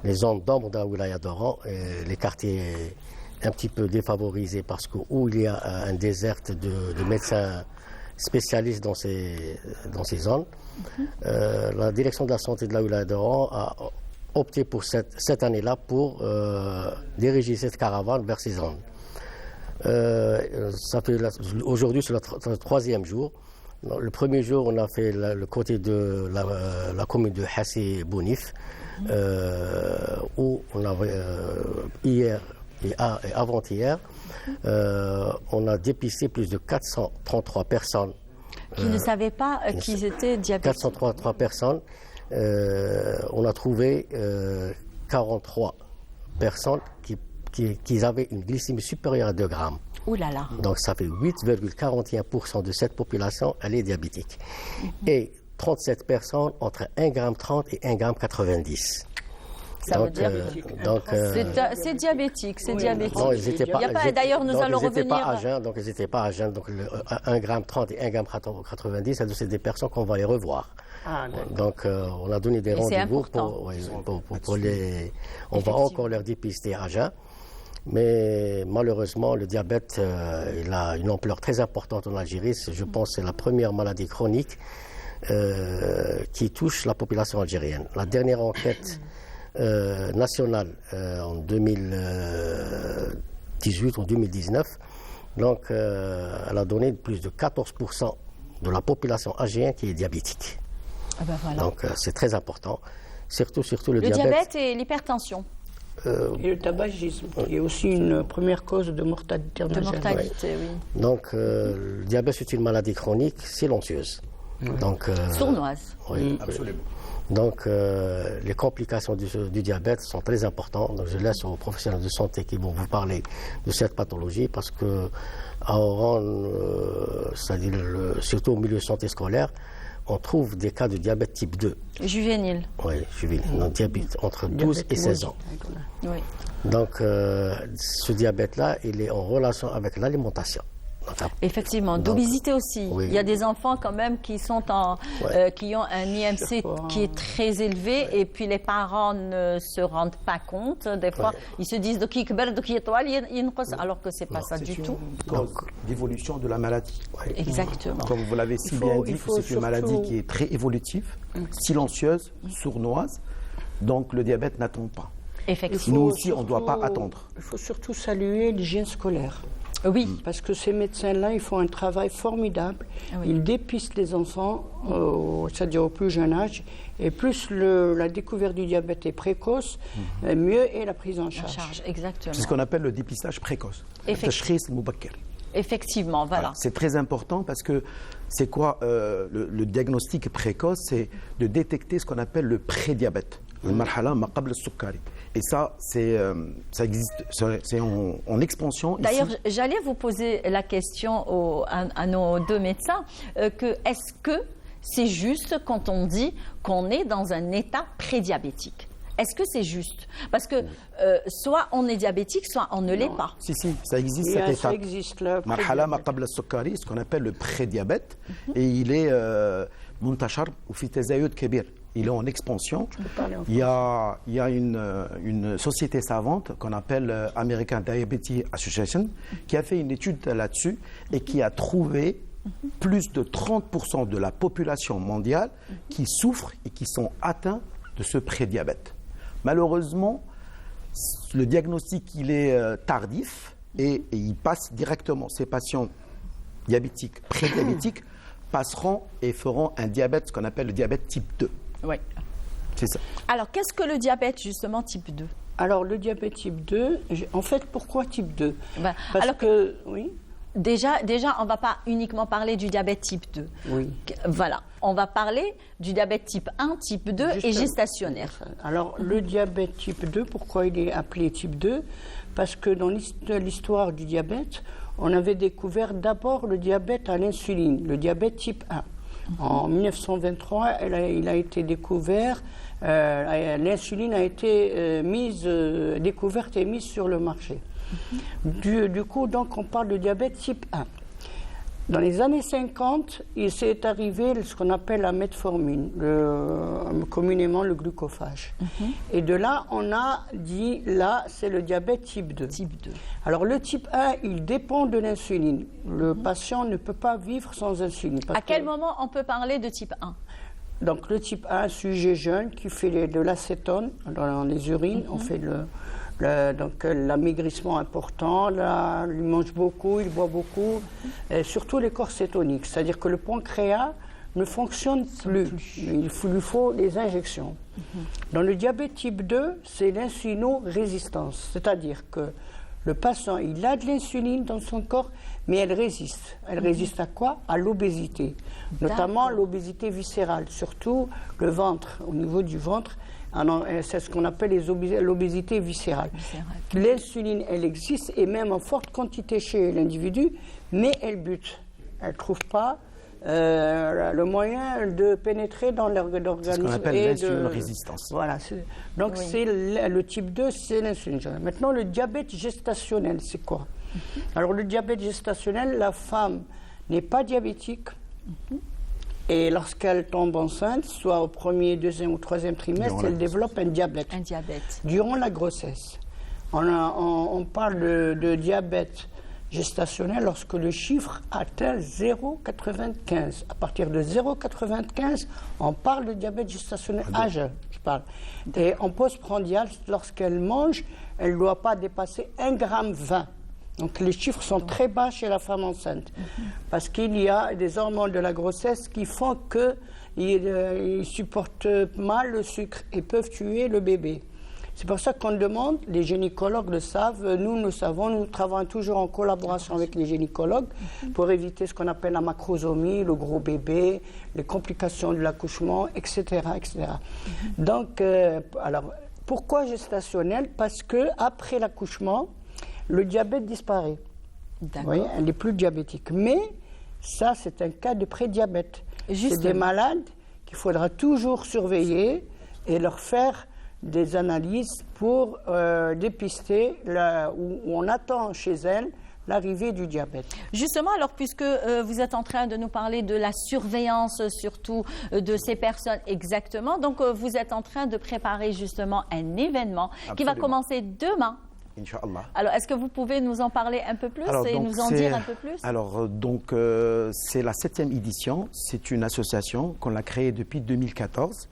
les zones d'ombre de la wilaya d'Oran, les quartiers un petit peu défavorisés parce que où il y a un désert de médecins spécialistes dans ces zones, la direction de la santé de la wilaya d'Oran a opté pour cette année-là pour diriger cette caravane vers ces zones. Aujourd'hui, c'est le troisième jour. Le premier jour, on a fait le côté de la commune de Hassi Bounif, où on avait hier et avant-hier, on a dépisté plus de 433 personnes. Qui ne savaient pas qu'ils étaient diabétiques. 433 personnes. On a trouvé 43 personnes qui avaient une glycémie supérieure à 2 grammes. Ouh là là. Donc ça fait 8,41% de cette population, elle est diabétique. Et 37 personnes entre 1,30 g et 1,90 g. Ça veut dire c'est diabétique, c'est diabétique. Non, ils n'étaient pas. D'ailleurs, nous allons revenir. Donc ils n'étaient pas à jeun. Donc 1,30 g et 1,90 g, c'est des personnes qu'on va les revoir. Donc on a donné des rendez-vous pour les. On va encore leur dépister à jeun. Mais malheureusement, le diabète, il a une ampleur très importante en Algérie. Je pense que c'est la première maladie chronique qui touche la population algérienne. La dernière enquête nationale en 2018 ou 2019, donc elle a donné plus de 14% de la population algérienne qui est diabétique. Ah ben voilà. Donc c'est très important, surtout le diabète et l'hypertension. Et le tabagisme, qui est aussi une première cause de mortalité en Algérie. Oui. Donc le diabète c'est une maladie chronique silencieuse. Donc, sournoise. Oui, absolument. Donc les complications du diabète sont très importantes. Donc, je laisse aux professionnels de santé qui vont vous parler de cette pathologie parce que à Oran, c'est-à-dire surtout au milieu de santé scolaire, on trouve des cas de diabète type 2. Juvénile. Oui, juvénile. Donc, diabète entre 12 et 16 ans. Oui. Donc ce diabète-là, il est en relation avec l'alimentation. Effectivement, d'obésité aussi. Oui. Il y a des enfants quand même qui sont qui ont un IMC qui est très élevé et puis les parents ne se rendent pas compte. Des fois, ils se disent alors que c'est pas ça du tout. Donc l'évolution de la maladie. Exactement. Comme vous l'avez si bien dit, c'est une maladie qui est très évolutive, silencieuse, sournoise. Donc le diabète n'attend pas. Effectivement. Nous aussi, on ne doit pas attendre. Il faut surtout saluer l'hygiène scolaire. Oui. Parce que ces médecins-là, ils font un travail formidable. Oui. Ils dépistent les enfants, c'est-à-dire au plus jeune âge. Et plus la découverte du diabète est précoce, mieux est la prise en charge. Exactement. C'est ce qu'on appelle le dépistage précoce. Effectivement, voilà. C'est très important parce que c'est quoi le diagnostic précoce? C'est de détecter ce qu'on appelle le prédiabète. Et ça, ça existe, c'est en expansion. D'ailleurs, j'allais vous poser la question à nos deux médecins, est-ce que c'est juste quand on dit qu'on est dans un état prédiabétique? Est-ce que c'est juste? Parce que soit on est diabétique, soit on ne l'est pas. Si, ça existe cet état. Ça existe là. Ce qu'on appelle le prédiabète, et il est muntashar ou fi tazayud kabir. Il est en expansion. Il y a une société savante qu'on appelle American Diabetes Association qui a fait une étude là-dessus et qui a trouvé plus de 30% de la population mondiale qui souffrent et qui sont atteints de ce prédiabète. Malheureusement, le diagnostic il est tardif et il passe directement. Ces patients diabétiques, prédiabétiques, passeront et feront un diabète, ce qu'on appelle le diabète type 2. Oui. C'est ça. Alors, qu'est-ce que le diabète, justement, type 2? Alors, le diabète type 2, en fait, pourquoi type 2? Parce que, oui. Déjà, on ne va pas uniquement parler du diabète type 2. Oui. Voilà. On va parler du diabète type 1, type 2 et gestationnaire. Alors, le diabète type 2, pourquoi il est appelé type 2? Parce que dans l'histoire du diabète, on avait découvert d'abord le diabète à l'insuline, le diabète type 1. En 1923, il a été découvert, l'insuline a été découverte et mise sur le marché. Du coup, donc, on parle de diabète type 1. Dans les années 50, il s'est arrivé ce qu'on appelle la metformine, communément le glucophage. Et de là, on a dit, là, c'est le diabète type 2. Alors, le type 1, il dépend de l'insuline. Le patient ne peut pas vivre sans insuline. À quel moment on peut parler de type 1? Donc, le type 1, sujet jeune qui fait de l'acétone dans les urines, on fait donc l'amaigrissement important, là, il mange beaucoup, il boit beaucoup, et surtout les corps cétoniques, c'est-à-dire que le pancréas ne fonctionne plus. Il lui faut des injections. Dans le diabète type 2, c'est l'insulino-résistance, c'est-à-dire que le patient, il a de l'insuline dans son corps, mais elle résiste. Elle résiste à quoi? À l'obésité, notamment l'obésité viscérale, surtout le ventre, au niveau du ventre. C'est ce qu'on appelle l'obésité viscérale. L'insuline, elle existe, et même en forte quantité chez l'individu, mais elle bute. Elle ne trouve pas le moyen de pénétrer dans l'organisme. C'est ce qu'on appelle l'insuline-résistance. Voilà. Donc, c'est le type 2, c'est l'insuline. Maintenant, le diabète gestationnel, c'est quoi? Alors, le diabète gestationnel, la femme n'est pas diabétique. Et lorsqu'elle tombe enceinte, soit au premier, deuxième ou troisième trimestre, elle développe un diabète. Durant la grossesse. On parle de diabète gestationnel lorsque le chiffre atteint 0,95. À partir de 0,95, on parle de diabète gestationnel âgeux, je parle. Et en postprandial, lorsqu'elle mange, elle ne doit pas dépasser 1,20 g. Donc les chiffres sont très bas chez la femme enceinte, parce qu'il y a des hormones de la grossesse qui font qu'ils supportent mal le sucre et peuvent tuer le bébé. C'est pour ça qu'on demande, les gynécologues le savent, nous le savons, nous travaillons toujours en collaboration avec les gynécologues pour éviter ce qu'on appelle la macrosomie, le gros bébé, les complications de l'accouchement, etc. etc. Donc, alors, pourquoi gestationnel? Parce qu'après l'accouchement, le diabète disparaît. Oui, elle n'est plus diabétique. Mais ça, c'est un cas de prédiabète. C'est des malades qu'il faudra toujours surveiller et leur faire des analyses pour dépister où on attend chez elles l'arrivée du diabète. Justement, alors, puisque vous êtes en train de nous parler de la surveillance, surtout de ces personnes exactement, donc vous êtes en train de préparer justement un événement qui va commencer demain. Inch'Allah. Alors, est-ce que vous pouvez nous en parler un peu plus et nous en dire un peu plus? Alors, donc, c'est la 7e édition. C'est une association qu'on a créée depuis 2014.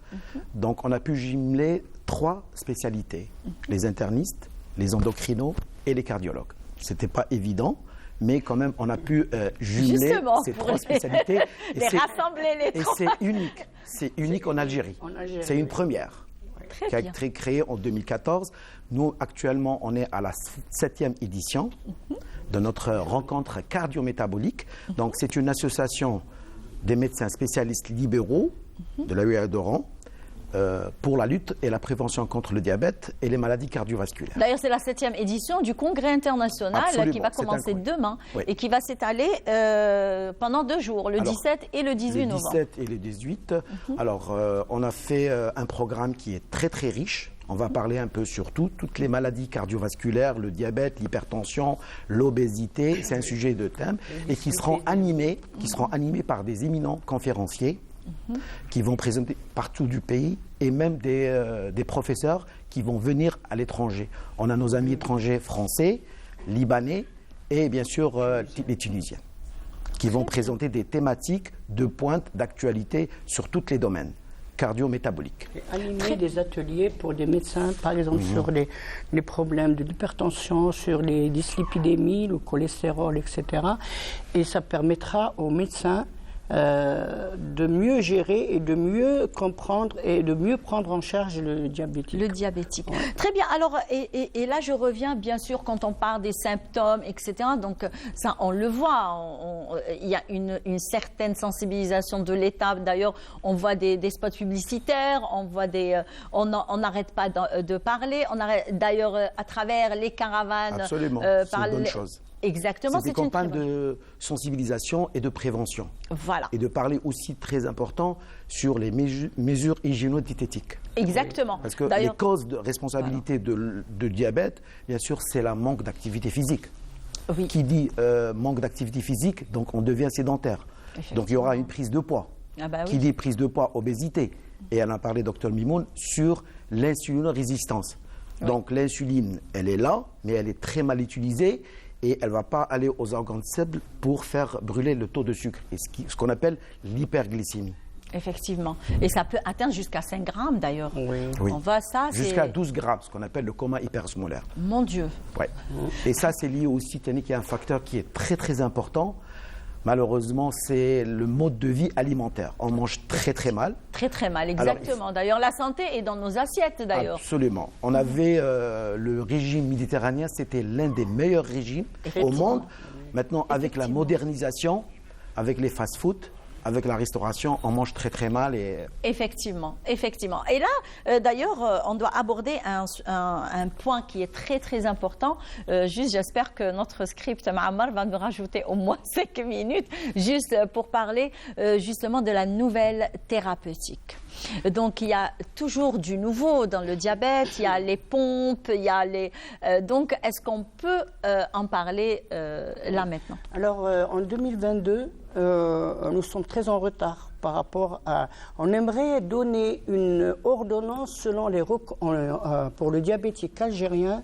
Donc, on a pu jumeler 3 spécialités. Les internistes, les endocrinos et les cardiologues. Ce n'était pas évident, mais quand même, on a pu jumeler Justement, ces trois spécialités. Les rassembler les trois. Et c'est unique. C'est unique en Algérie. C'est une première qui a été créée en 2014. Nous, actuellement, on est à la 7e édition de notre rencontre cardio-métabolique. Donc, c'est une association des médecins spécialistes libéraux de la l'AUA d'Oran pour la lutte et la prévention contre le diabète et les maladies cardiovasculaires. D'ailleurs, c'est la 7e édition du congrès international qui va commencer demain et qui va s'étaler pendant 2 jours, le 17 et le 18 novembre. Le 17 et le 18. Alors, on a fait un programme qui est très très riche. On va parler un peu sur toutes les maladies cardiovasculaires, le diabète, l'hypertension, l'obésité. C'est un sujet de thème et qui seront animés par des éminents conférenciers qui vont présenter partout du pays et même des professeurs qui vont venir à l'étranger. On a nos amis étrangers français, libanais et bien sûr les Tunisiens qui vont présenter des thématiques de pointe d'actualité sur tous les domaines cardio-métaboliques. Animer des ateliers pour des médecins, par exemple sur les problèmes de l'hypertension, sur les dyslipidémies, le cholestérol, etc. Et ça permettra aux médecins de mieux gérer et de mieux comprendre et de mieux prendre en charge le diabétique. Le diabétique. Ouais. Très bien. Alors, et là, je reviens, bien sûr, quand on parle des symptômes, etc. Donc, ça, on le voit. Il y a une certaine sensibilisation de l'État. D'ailleurs, on voit des spots publicitaires, on voit on n'arrête pas de parler. D'ailleurs, à travers les caravanes. Absolument, c'est une bonne chose. Exactement, c'est des campagnes de sensibilisation et de prévention. Voilà. Et de parler aussi, très important, sur les mesures hygiéno-diététiques. Exactement. Parce que les causes de responsabilité de diabète, bien sûr, c'est la manque d'activité physique. Oui. Qui dit manque d'activité physique, donc on devient sédentaire. Donc il y aura une prise de poids. Ah bah oui. Qui dit prise de poids, obésité. Et elle a parlé, Dr Mimoun, sur l'insulinorésistance. Oui. Donc l'insuline, elle est là, mais elle est très mal utilisée. Et elle ne va pas aller aux organes cibles pour faire brûler le taux de sucre, et ce qu'on appelle l'hyperglycémie. Effectivement. Et ça peut atteindre jusqu'à 5 grammes d'ailleurs. Oui. On voit ça. Jusqu'à 12 grammes, ce qu'on appelle le coma hypersmolaire. Mon Dieu. Ouais. Et ça, c'est lié aussi, Tannick, il y a un facteur qui est très très important. Malheureusement, c'est le mode de vie alimentaire. On mange très très mal. Très très mal, exactement. D'ailleurs, la santé est dans nos assiettes, d'ailleurs. Absolument. On avait le régime méditerranéen, c'était l'un des meilleurs régimes au monde. Maintenant, avec la modernisation, avec les fast-food, avec la restauration, on mange très très mal. Effectivement, effectivement. Et là, d'ailleurs, on doit aborder un point qui est très très important. Juste, j'espère que notre script, Ma'amar, va nous rajouter au moins 5 minutes, juste pour parler justement de la nouvelle thérapeutique. Donc, il y a toujours du nouveau dans le diabète, il y a les pompes, il y a les... donc, est-ce qu'on peut en parler là maintenant? Alors, en 2022, nous sommes très en retard par rapport à... On aimerait donner une ordonnance selon les pour le diabétique algérien,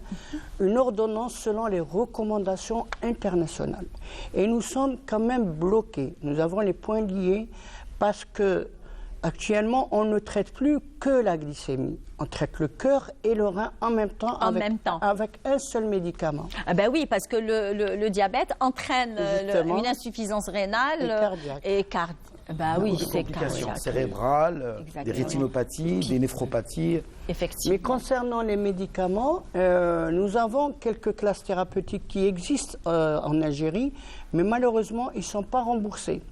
une ordonnance selon les recommandations internationales. Et nous sommes quand même bloqués. Nous avons les points liés parce que actuellement, on ne traite plus que la glycémie. On traite le cœur et le rein en même temps, avec un seul médicament. Ah ben oui, parce que le diabète entraîne une insuffisance rénale et cardiaque. Ben oui, des complications cérébrales, des rétinopathies, des néphropathies. Effectivement. Mais concernant les médicaments, nous avons quelques classes thérapeutiques qui existent en Algérie, mais malheureusement, ils ne sont pas remboursés.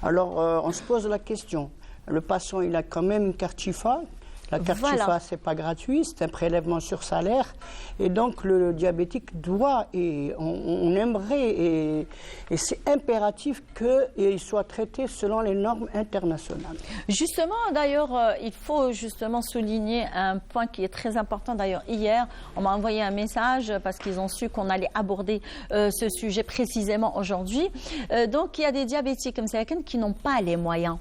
Alors, on se pose la question. Le patient, il a quand même une carte Chifa. La carte Chifa, ce n'est pas gratuit, c'est un prélèvement sur salaire. Et donc, le diabétique doit, et on aimerait, et c'est impératif qu'il soit traité selon les normes internationales. Justement, d'ailleurs, il faut justement souligner un point qui est très important. D'ailleurs, hier, on m'a envoyé un message parce qu'ils ont su qu'on allait aborder ce sujet précisément aujourd'hui. Donc, il y a des diabétiques comme ça qui n'ont pas les moyens,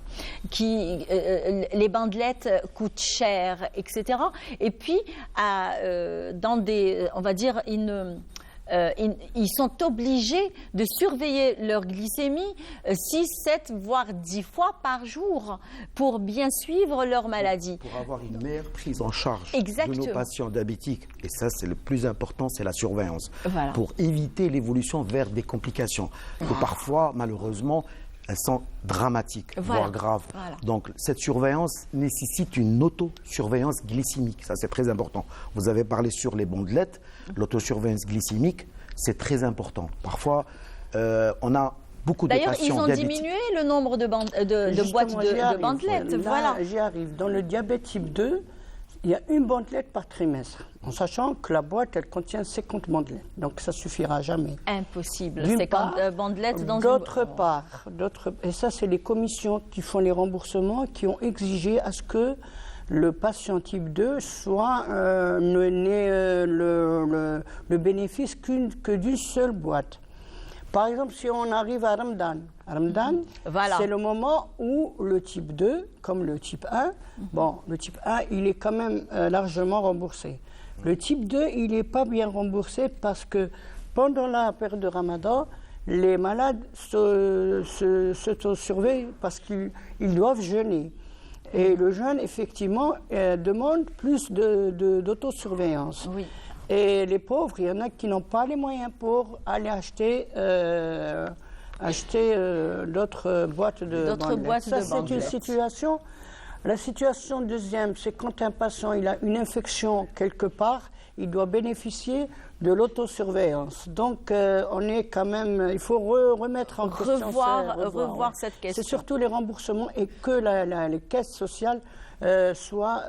les bandelettes coûtent cher, etc. Et puis, dans des, on va dire, ils sont obligés de surveiller leur glycémie 6, 7, voire 10 fois par jour pour bien suivre leur maladie. Pour avoir une meilleure prise en charge Exactement. de nos patients diabétiques. Et ça, c'est le plus important, c'est la surveillance. Voilà. Pour éviter l'évolution vers des complications. Que parfois, malheureusement, elles sont dramatiques, voire graves. Voilà. Donc, cette surveillance nécessite une autosurveillance glycémique. Ça, c'est très important. Vous avez parlé sur les bandelettes. L'autosurveillance glycémique, c'est très important. Parfois, on a beaucoup de patients diabétiques. D'ailleurs, ils ont diminué le nombre de boîtes de bandelettes. Là, voilà. J'y arrive. Dans le diabète type 2, il y a une bandelette par trimestre, en sachant que la boîte, elle contient 50 bandelettes. Donc, ça ne suffira jamais. Impossible. 50 bandelettes dans D'autre part, et ça, c'est les commissions qui font les remboursements qui ont exigé à ce que le patient type 2 soit n'ait le bénéfice que d'une seule boîte. Par exemple, si on arrive à Ramadan, voilà. C'est le moment où le type 2, comme le type 1, bon, le type 1, il est quand même largement remboursé. Le type 2, il n'est pas bien remboursé parce que pendant la période de Ramadan, les malades s'auto-surveillent parce qu'ils doivent jeûner. Et le jeûne, effectivement, demande plus d'autosurveillance. Oui. Et les pauvres, il y en a qui n'ont pas les moyens pour aller acheter d'autres boîtes de bandelettes. Ça, c'est une situation. La situation deuxième, c'est quand un patient il a une infection quelque part, il doit bénéficier de l'autosurveillance. Donc, on est quand même, il faut remettre en question revoir cette question. C'est surtout les remboursements et que les caisses sociales soient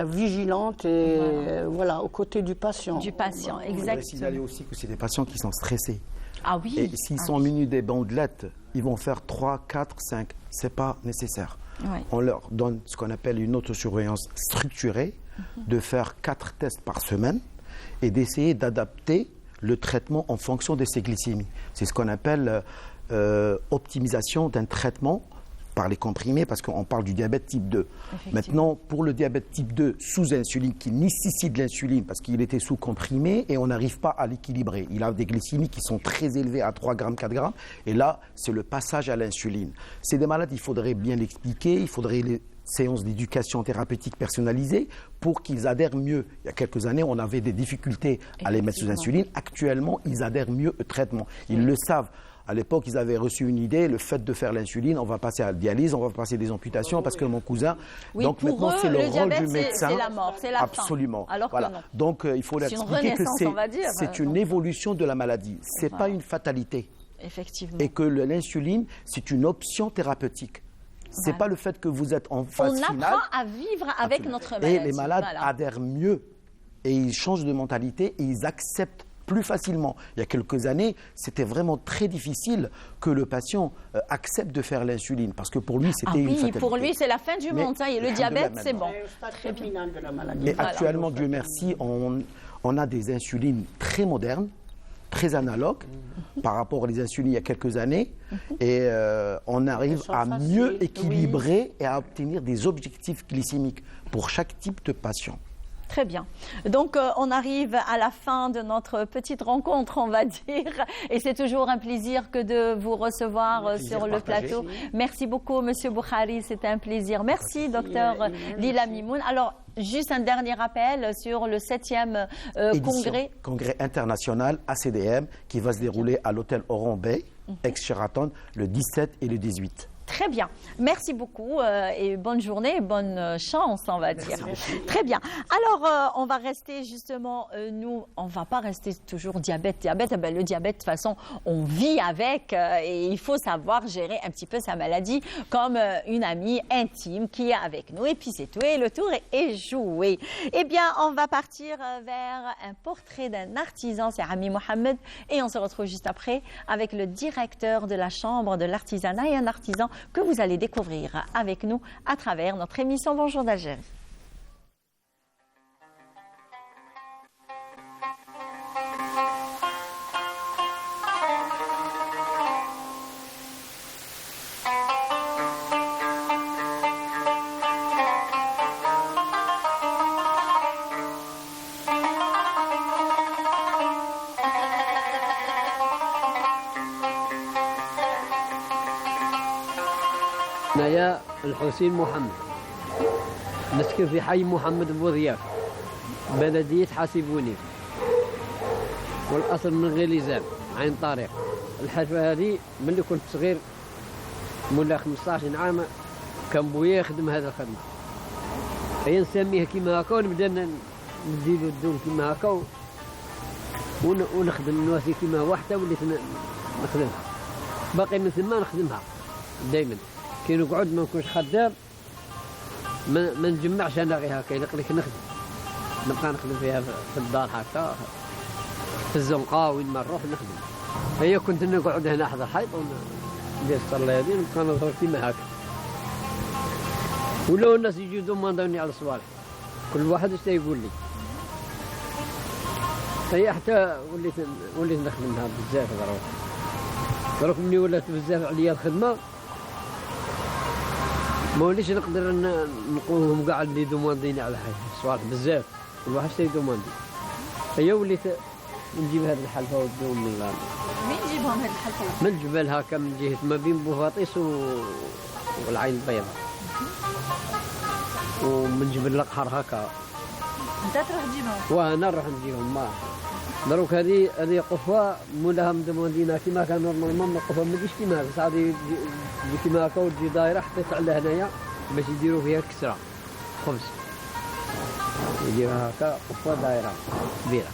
vigilantes et voilà, aux côtés du patient. Exactement. Il faut signaler aussi que c'est des patients qui sont stressés. Ah oui. Et s'ils sont munis des bandelettes, ils vont faire 3, 4, 5. Ce n'est pas nécessaire. Oui. On leur donne ce qu'on appelle une autosurveillance structurée, de faire 4 tests par semaine et d'essayer d'adapter le traitement en fonction de ses glycémies. C'est ce qu'on appelle optimisation d'un traitement par les comprimés, parce qu'on parle du diabète type 2. Maintenant, pour le diabète type 2 sous insuline, qui nécessite l'insuline, parce qu'il était sous comprimé et on n'arrive pas à l'équilibrer. Il a des glycémies qui sont très élevées à 3 grammes, 4 grammes, et là, c'est le passage à l'insuline. C'est des malades, il faudrait bien l'expliquer, il faudrait les séances d'éducation thérapeutique personnalisées pour qu'ils adhèrent mieux. Il y a quelques années, on avait des difficultés à les mettre sous insuline. Actuellement, ils adhèrent mieux au traitement. Ils le savent. À l'époque, ils avaient reçu une idée, le fait de faire l'insuline, on va passer à la dialyse, on va passer des amputations parce que mon cousin... Oui, donc pour maintenant, eux, c'est le rôle du médecin. C'est la mort, c'est la fin. Absolument. Alors voilà. que non. Donc il faut leur expliquer que c'est une évolution de la maladie. Ce n'est pas une fatalité. Effectivement. Et que l'insuline, c'est une option thérapeutique. Ce n'est pas le fait que vous êtes en phase finale. On apprend à vivre avec notre maladie. Et les malades adhèrent mieux et ils changent de mentalité et ils acceptent plus facilement. Il y a quelques années, c'était vraiment très difficile que le patient accepte de faire l'insuline parce que pour lui, c'était une fatalité. Pour lui, c'est la fin du monde. Ça y est, le diabète, c'est bon. Très terminal de la maladie. Mais actuellement, Dieu merci, on a des insulines très modernes, très analogues par rapport aux insulines il y a quelques années et on arrive à mieux équilibrer et à obtenir des objectifs glycémiques pour chaque type de patient. Très bien. Donc, on arrive à la fin de notre petite rencontre, on va dire. Et c'est toujours un plaisir que de vous recevoir sur le plateau. Merci beaucoup, Monsieur Boukhari. C'était un plaisir. Merci, docteur Lila Mimoun. Alors, juste un dernier rappel sur le 7e congrès international ACDM qui va se dérouler à l'hôtel Oran Bay, ex-Sheraton, le 17 et le 18. Très bien. Merci beaucoup et bonne journée, bonne chance, on va dire. Très bien. Alors, on va rester justement, nous, on ne va pas rester toujours diabète. Ben, le diabète, de toute façon, on vit avec et il faut savoir gérer un petit peu sa maladie comme une amie intime qui est avec nous. Et puis, c'est tout. Et le tour est joué. Eh bien, on va partir vers un portrait d'un artisan, c'est Ami Mohamed. Et on se retrouve juste après avec le directeur de la Chambre de l'artisanat et un artisan que vous allez découvrir avec nous à travers notre émission Bonjour d'Algérie. حنايا الحسين محمد، نسكن في حي محمد بوضياف، بلدية حاسبوني، والأصل من غليزان عين طارق. الحرفة هذه ملي كنت صغير مولا 15 عام كان بويا يخدم هذا الخدمة، هي نسميه كيما هكا ونبدا نديرو الدون كيما هكا ونخدم نواسي كيما هو حتى وليت نخدمها، باقي من ثم نخدمها دائما. كي نقعد ما نكونش خدام ما نجمعش انا غير هكا، يليق لك نخدم، نبقى نخدم فيها في الدار هكا في الزنقه وين ما نروح نخدم. هي كنت نقعد هنا حدا الحيط وندير الصلاة هذه ونبقى نظهر كيما هكا. ولاو الناس يجيو دوماندوني على الصوالح، كل واحد اش يقول لي. هي حتى وليت نخدمها بزاف دروك ملي ولات بزاف عليا الخدمة ما وليش نقدر نقولهم كاع اللي دومانديني على حاجة الصوالح بزاف، كل واحد يدوماندي. هي وليت نجيب هذه الحلفة والدوم من مين نجيبهم هذه الحلفة؟ من الجبل هكا من جهة ما بين بوفاطيس والعين البيضاء، ومن جبل القحر هكا. انت تروح تجيبهم؟ وانا نروح نجيبهم. ما دروك هذه قفوة مولاها مدموندينا كيما كان نورمالمون القفوة ما تجيش كيما هكا، صعب تجي كيما هكا وتجي دايرة حتى تعلى هنايا باش يديروا فيها كسرة خبز، يديروها هكا قفوة دايرة كبيرة.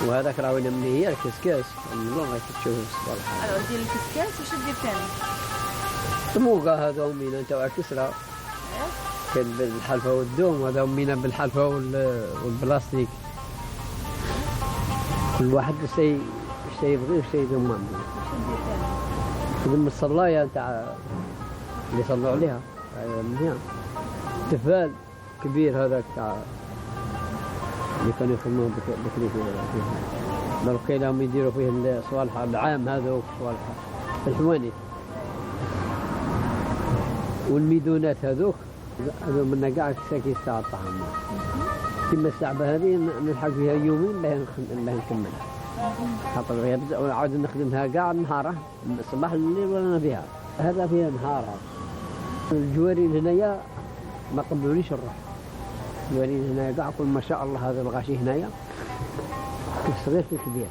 وهذاك راه وين مني هي الكسكاس والله ما تشوف الصباح. الو دير الكسكاس وش دير ثاني؟ طموقة هذا أمينا نتاع كسرة، كان بالحلفة والدوم، وهذا أمينا بالحلفة والبلاستيك. كل واحد اش يبغي واش يدوم عنده. خدم الصلاية نتاع اللي صلوا عليها مزيان. تفال كبير هذاك تاع اللي كانوا يخدموا بكري فيه، دروك كاينهم يديروا فيه الصوالح العام هذوك الصوالح الحوانيت والميدونات هذوك منا كاع ساكي تاع الطعام. كيما السعبه هذه نلحق فيها يومين باه نكملها، خاطر غير عاد نخدمها كاع نهاره الصباح الليل ولا فيها، هذا فيها نهارها. الجوارين هنايا ما قبلونيش نروح، الجوارين هنايا كاع كل ما شاء الله. هذا الغاشي هنايا الصغير في الكبير،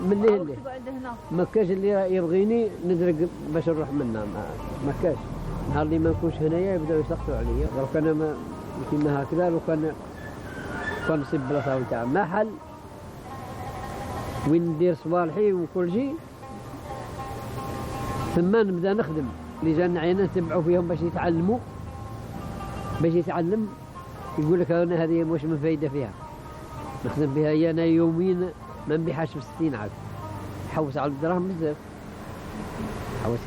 من الليل ما كاش اللي يبغيني ندرك باش نروح منها، ما كاش. نهار اللي ما نكونش هنايا يبداو يسقطوا عليا. لو كان ما كيما هكذا، لو كان نصيب بلاصه نتاع محل وين ندير صوالحي وكل شيء، ثم نبدا نخدم. اللي جانا عينا نتبعوا فيهم باش يتعلموا، باش يتعلم يقول لك انا هذه واش من فايده فيها، نخدم بها انا يومين ما نبيعهاش ب60 عاد. حوس على الدراهم بزاف، حوس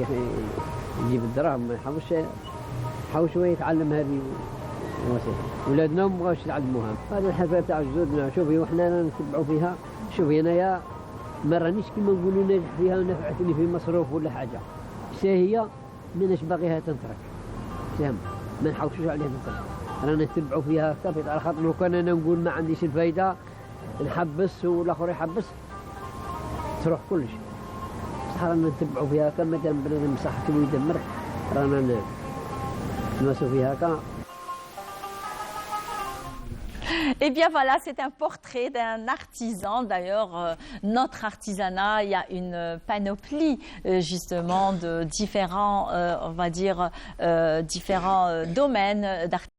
يجيب الدراهم، ما حوس شويه يتعلم هذه ولادنا ما بغاوش يتعلموها. هذه الحفله تاع جدودنا شوفي وحنا نتبعوا فيها. شوفي انايا ما رانيش كيما نقولوا ناجح فيها ونفعتني في مصروف ولا حاجه، هي ماناش باغيها تنترك، فهم ما نحوسوش عليها تنترك، رانا نتبعوا فيها هكا. على خاطر لو كان انا نقول ما عنديش الفايده نحبس والاخر يحبس تروح كلش. بصح رانا نتبعوا فيها هكا، مثلا بنادم بصحته ويدمر رانا نمسوا فيها هكا. Eh bien voilà, c'est un portrait d'un artisan. D'ailleurs, notre artisanat, il y a une panoplie justement de différents, on va dire, différents domaines d'artisanat.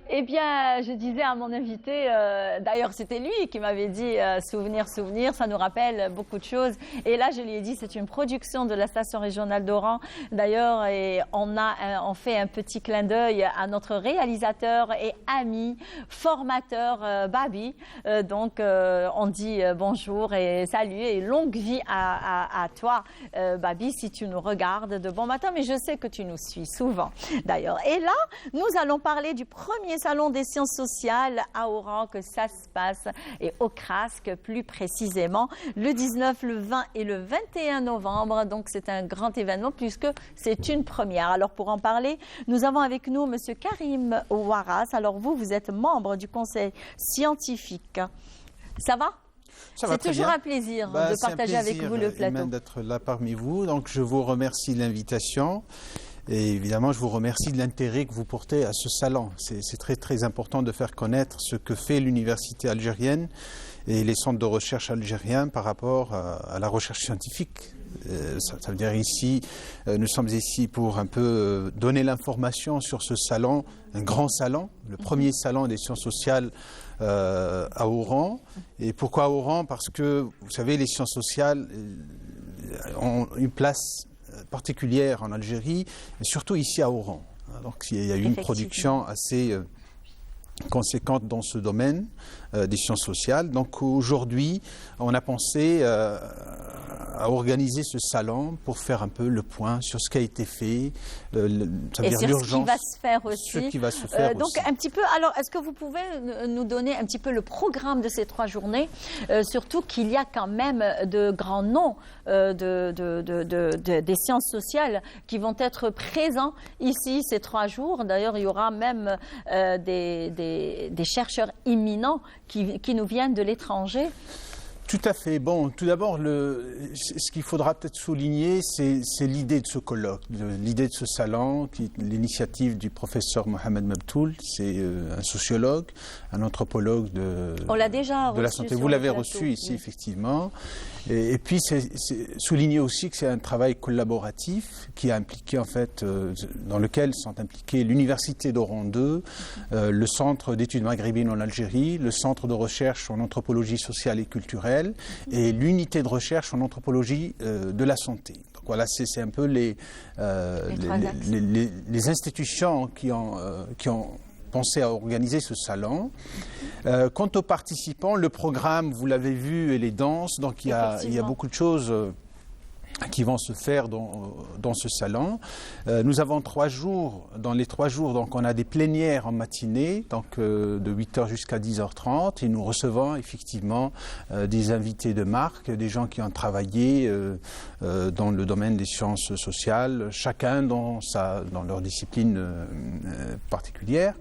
Eh bien, je disais à mon invité, d'ailleurs c'était lui qui m'avait dit souvenir, souvenir, ça nous rappelle beaucoup de choses. Et là, je lui ai dit, c'est une production de la station régionale d'Oran. D'ailleurs, et on fait un petit clin d'œil à notre réalisateur et ami, formateur Babi. Donc, on dit bonjour et salut et longue vie à toi, Babi, si tu nous regardes de bon matin. Mais je sais que tu nous suis souvent, d'ailleurs. Et là, nous allons parler du premier salon des sciences sociales à Oran, que ça se passe, et au CRASC plus précisément, le 19, le 20 et le 21 novembre. Donc c'est un grand événement puisque c'est une première. Alors pour en parler, nous avons avec nous M. Karim Ouaras. Alors vous êtes membre du conseil scientifique. Ça va? C'est toujours un plaisir de partager avec vous le plateau. D'être là parmi vous. Donc je vous remercie de l'invitation. Et évidemment, je vous remercie de l'intérêt que vous portez à ce salon. C'est très, très important de faire connaître ce que fait l'université algérienne et les centres de recherche algériens par rapport à la recherche scientifique. Ça veut dire ici, nous sommes ici pour un peu donner l'information sur ce salon, un grand salon, le premier salon des sciences sociales à Oran. Et pourquoi à Oran? Parce que, vous savez, les sciences sociales ont une place particulière en Algérie, et surtout ici à Oran. Donc il y a eu une production assez conséquente dans ce domaine des sciences sociales. Donc aujourd'hui, on a pensé à organiser ce salon pour faire un peu le point sur ce qui a été fait, ça veut dire sur ce qui va se faire aussi. Ce qui va se faire donc aussi. un petit peu, alors est-ce que vous pouvez nous donner un petit peu le programme de ces 3 journées, surtout qu'il y a quand même de grands noms des sciences sociales qui vont être présents ici ces 3 jours. D'ailleurs, il y aura même des chercheurs éminents qui nous viennent de l'étranger. Tout à fait. Bon, tout d'abord, ce qu'il faudra peut-être souligner, c'est l'idée de ce colloque, l'idée de ce salon, l'initiative du professeur Mohamed Mabtoul. C'est un sociologue, un anthropologue de la santé. Vous l'avez reçu ici, effectivement. Et puis, c'est souligner aussi que c'est un travail collaboratif qui a impliqué, en fait, dans lequel sont impliqués l'Université d'Oran 2, le Centre d'études maghrébines en Algérie, le Centre de recherche en anthropologie sociale et culturelle et l'unité de recherche en anthropologie de la santé. Donc voilà, c'est un peu les institutions qui ont pensé à organiser ce salon. Quant aux participants, le programme, vous l'avez vu, et les danses, donc il y a beaucoup de choses qui vont se faire dans ce salon. Nous avons 3 jours. Dans les 3 jours, donc, on a des plénières en matinée, donc de 8h jusqu'à 10h30, et nous recevons effectivement des invités de marque, des gens qui ont travaillé dans le domaine des sciences sociales, chacun dans leur discipline particulière.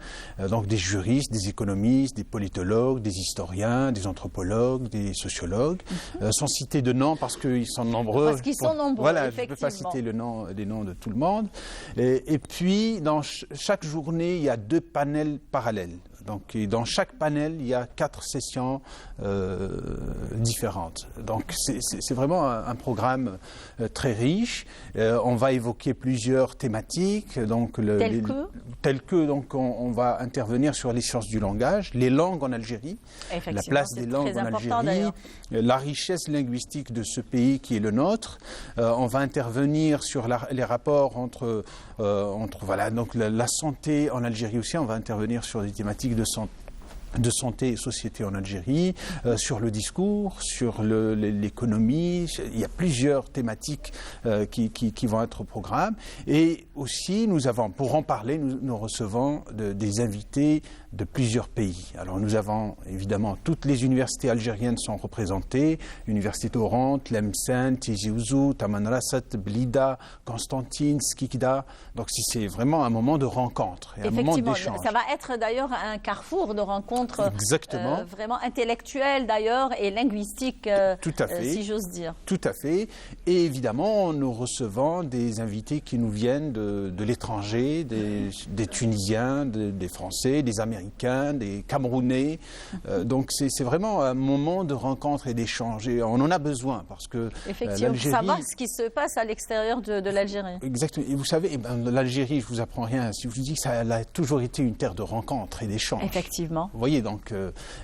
Donc des juristes, des économistes, des politologues, des historiens, des anthropologues, des sociologues, sans citer de noms parce qu'ils sont nombreux. Parce qu'ils sont nombreux, voilà, je ne peux pas citer les noms de tout le monde. Et puis, dans chaque journée, il y a 2 panels parallèles. Donc, dans chaque panel, il y a 4 sessions différentes. Donc, c'est vraiment un programme très riche. On va évoquer plusieurs thématiques. Donc, telles que donc, on va intervenir sur les sciences du langage, les langues en Algérie, la place des langues en Algérie, la richesse linguistique de ce pays qui est le nôtre. On va intervenir sur les rapports entre voilà, donc la santé en Algérie aussi. On va intervenir sur des thématiques de santé et société en Algérie, sur le discours, sur l'économie. Il y a plusieurs thématiques qui vont être au programme. Et aussi, pour en parler, nous recevons des invités de plusieurs pays. Alors nous avons évidemment toutes les universités algériennes sont représentées, l'université d'Oran, Tlemcen, Tizi Ouzou, Tamanrasset, Blida, Constantine, Skikda. Donc c'est vraiment un moment de rencontre et un moment d'échange. Ça va être d'ailleurs un carrefour de rencontres rencontre vraiment intellectuelle d'ailleurs et linguistique, si j'ose dire. Tout à fait. Et évidemment, nous recevons des invités qui nous viennent de l'étranger, des Tunisiens, des Français, des Américains, des Camerounais. Donc c'est vraiment un moment de rencontre et d'échange. Et on en a besoin parce que effectivement, pour savoir ce qui se passe à l'extérieur de l'Algérie. Exactement. Et vous savez, l'Algérie, je ne vous apprends rien si je vous dis que ça a toujours été une terre de rencontre et d'échange. Effectivement. Vous voyez, donc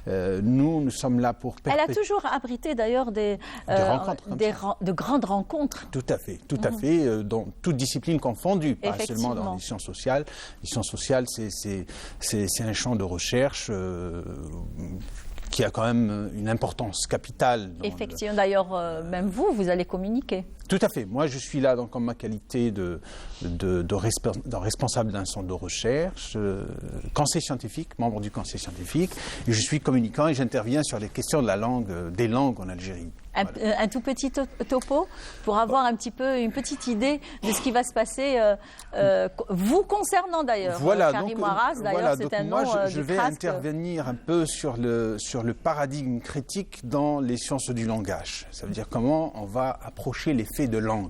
nous sommes là pour perpétuer. Elle a toujours abrité d'ailleurs de grandes rencontres. Tout à fait, dans toute discipline confondue, pas seulement dans les sciences sociales. Les sciences sociales, c'est un champ de recherche qui a quand même une importance capitale. Effectivement, d'ailleurs, même vous allez communiquer. Tout à fait. Moi, je suis là donc, en ma qualité de responsable d'un centre de recherche, conseiller scientifique, membre du conseil scientifique, et je suis communicant et j'interviens sur les questions de la langue, des langues en Algérie. Un tout petit topo pour avoir un petit peu une petite idée de ce qui va se passer vous concernant d'ailleurs. Voilà, Karim Ouaraz, d'ailleurs, c'est un nom je vais intervenir un peu sur le paradigme critique dans les sciences du langage. Ça veut dire comment on va approcher les faits de langue.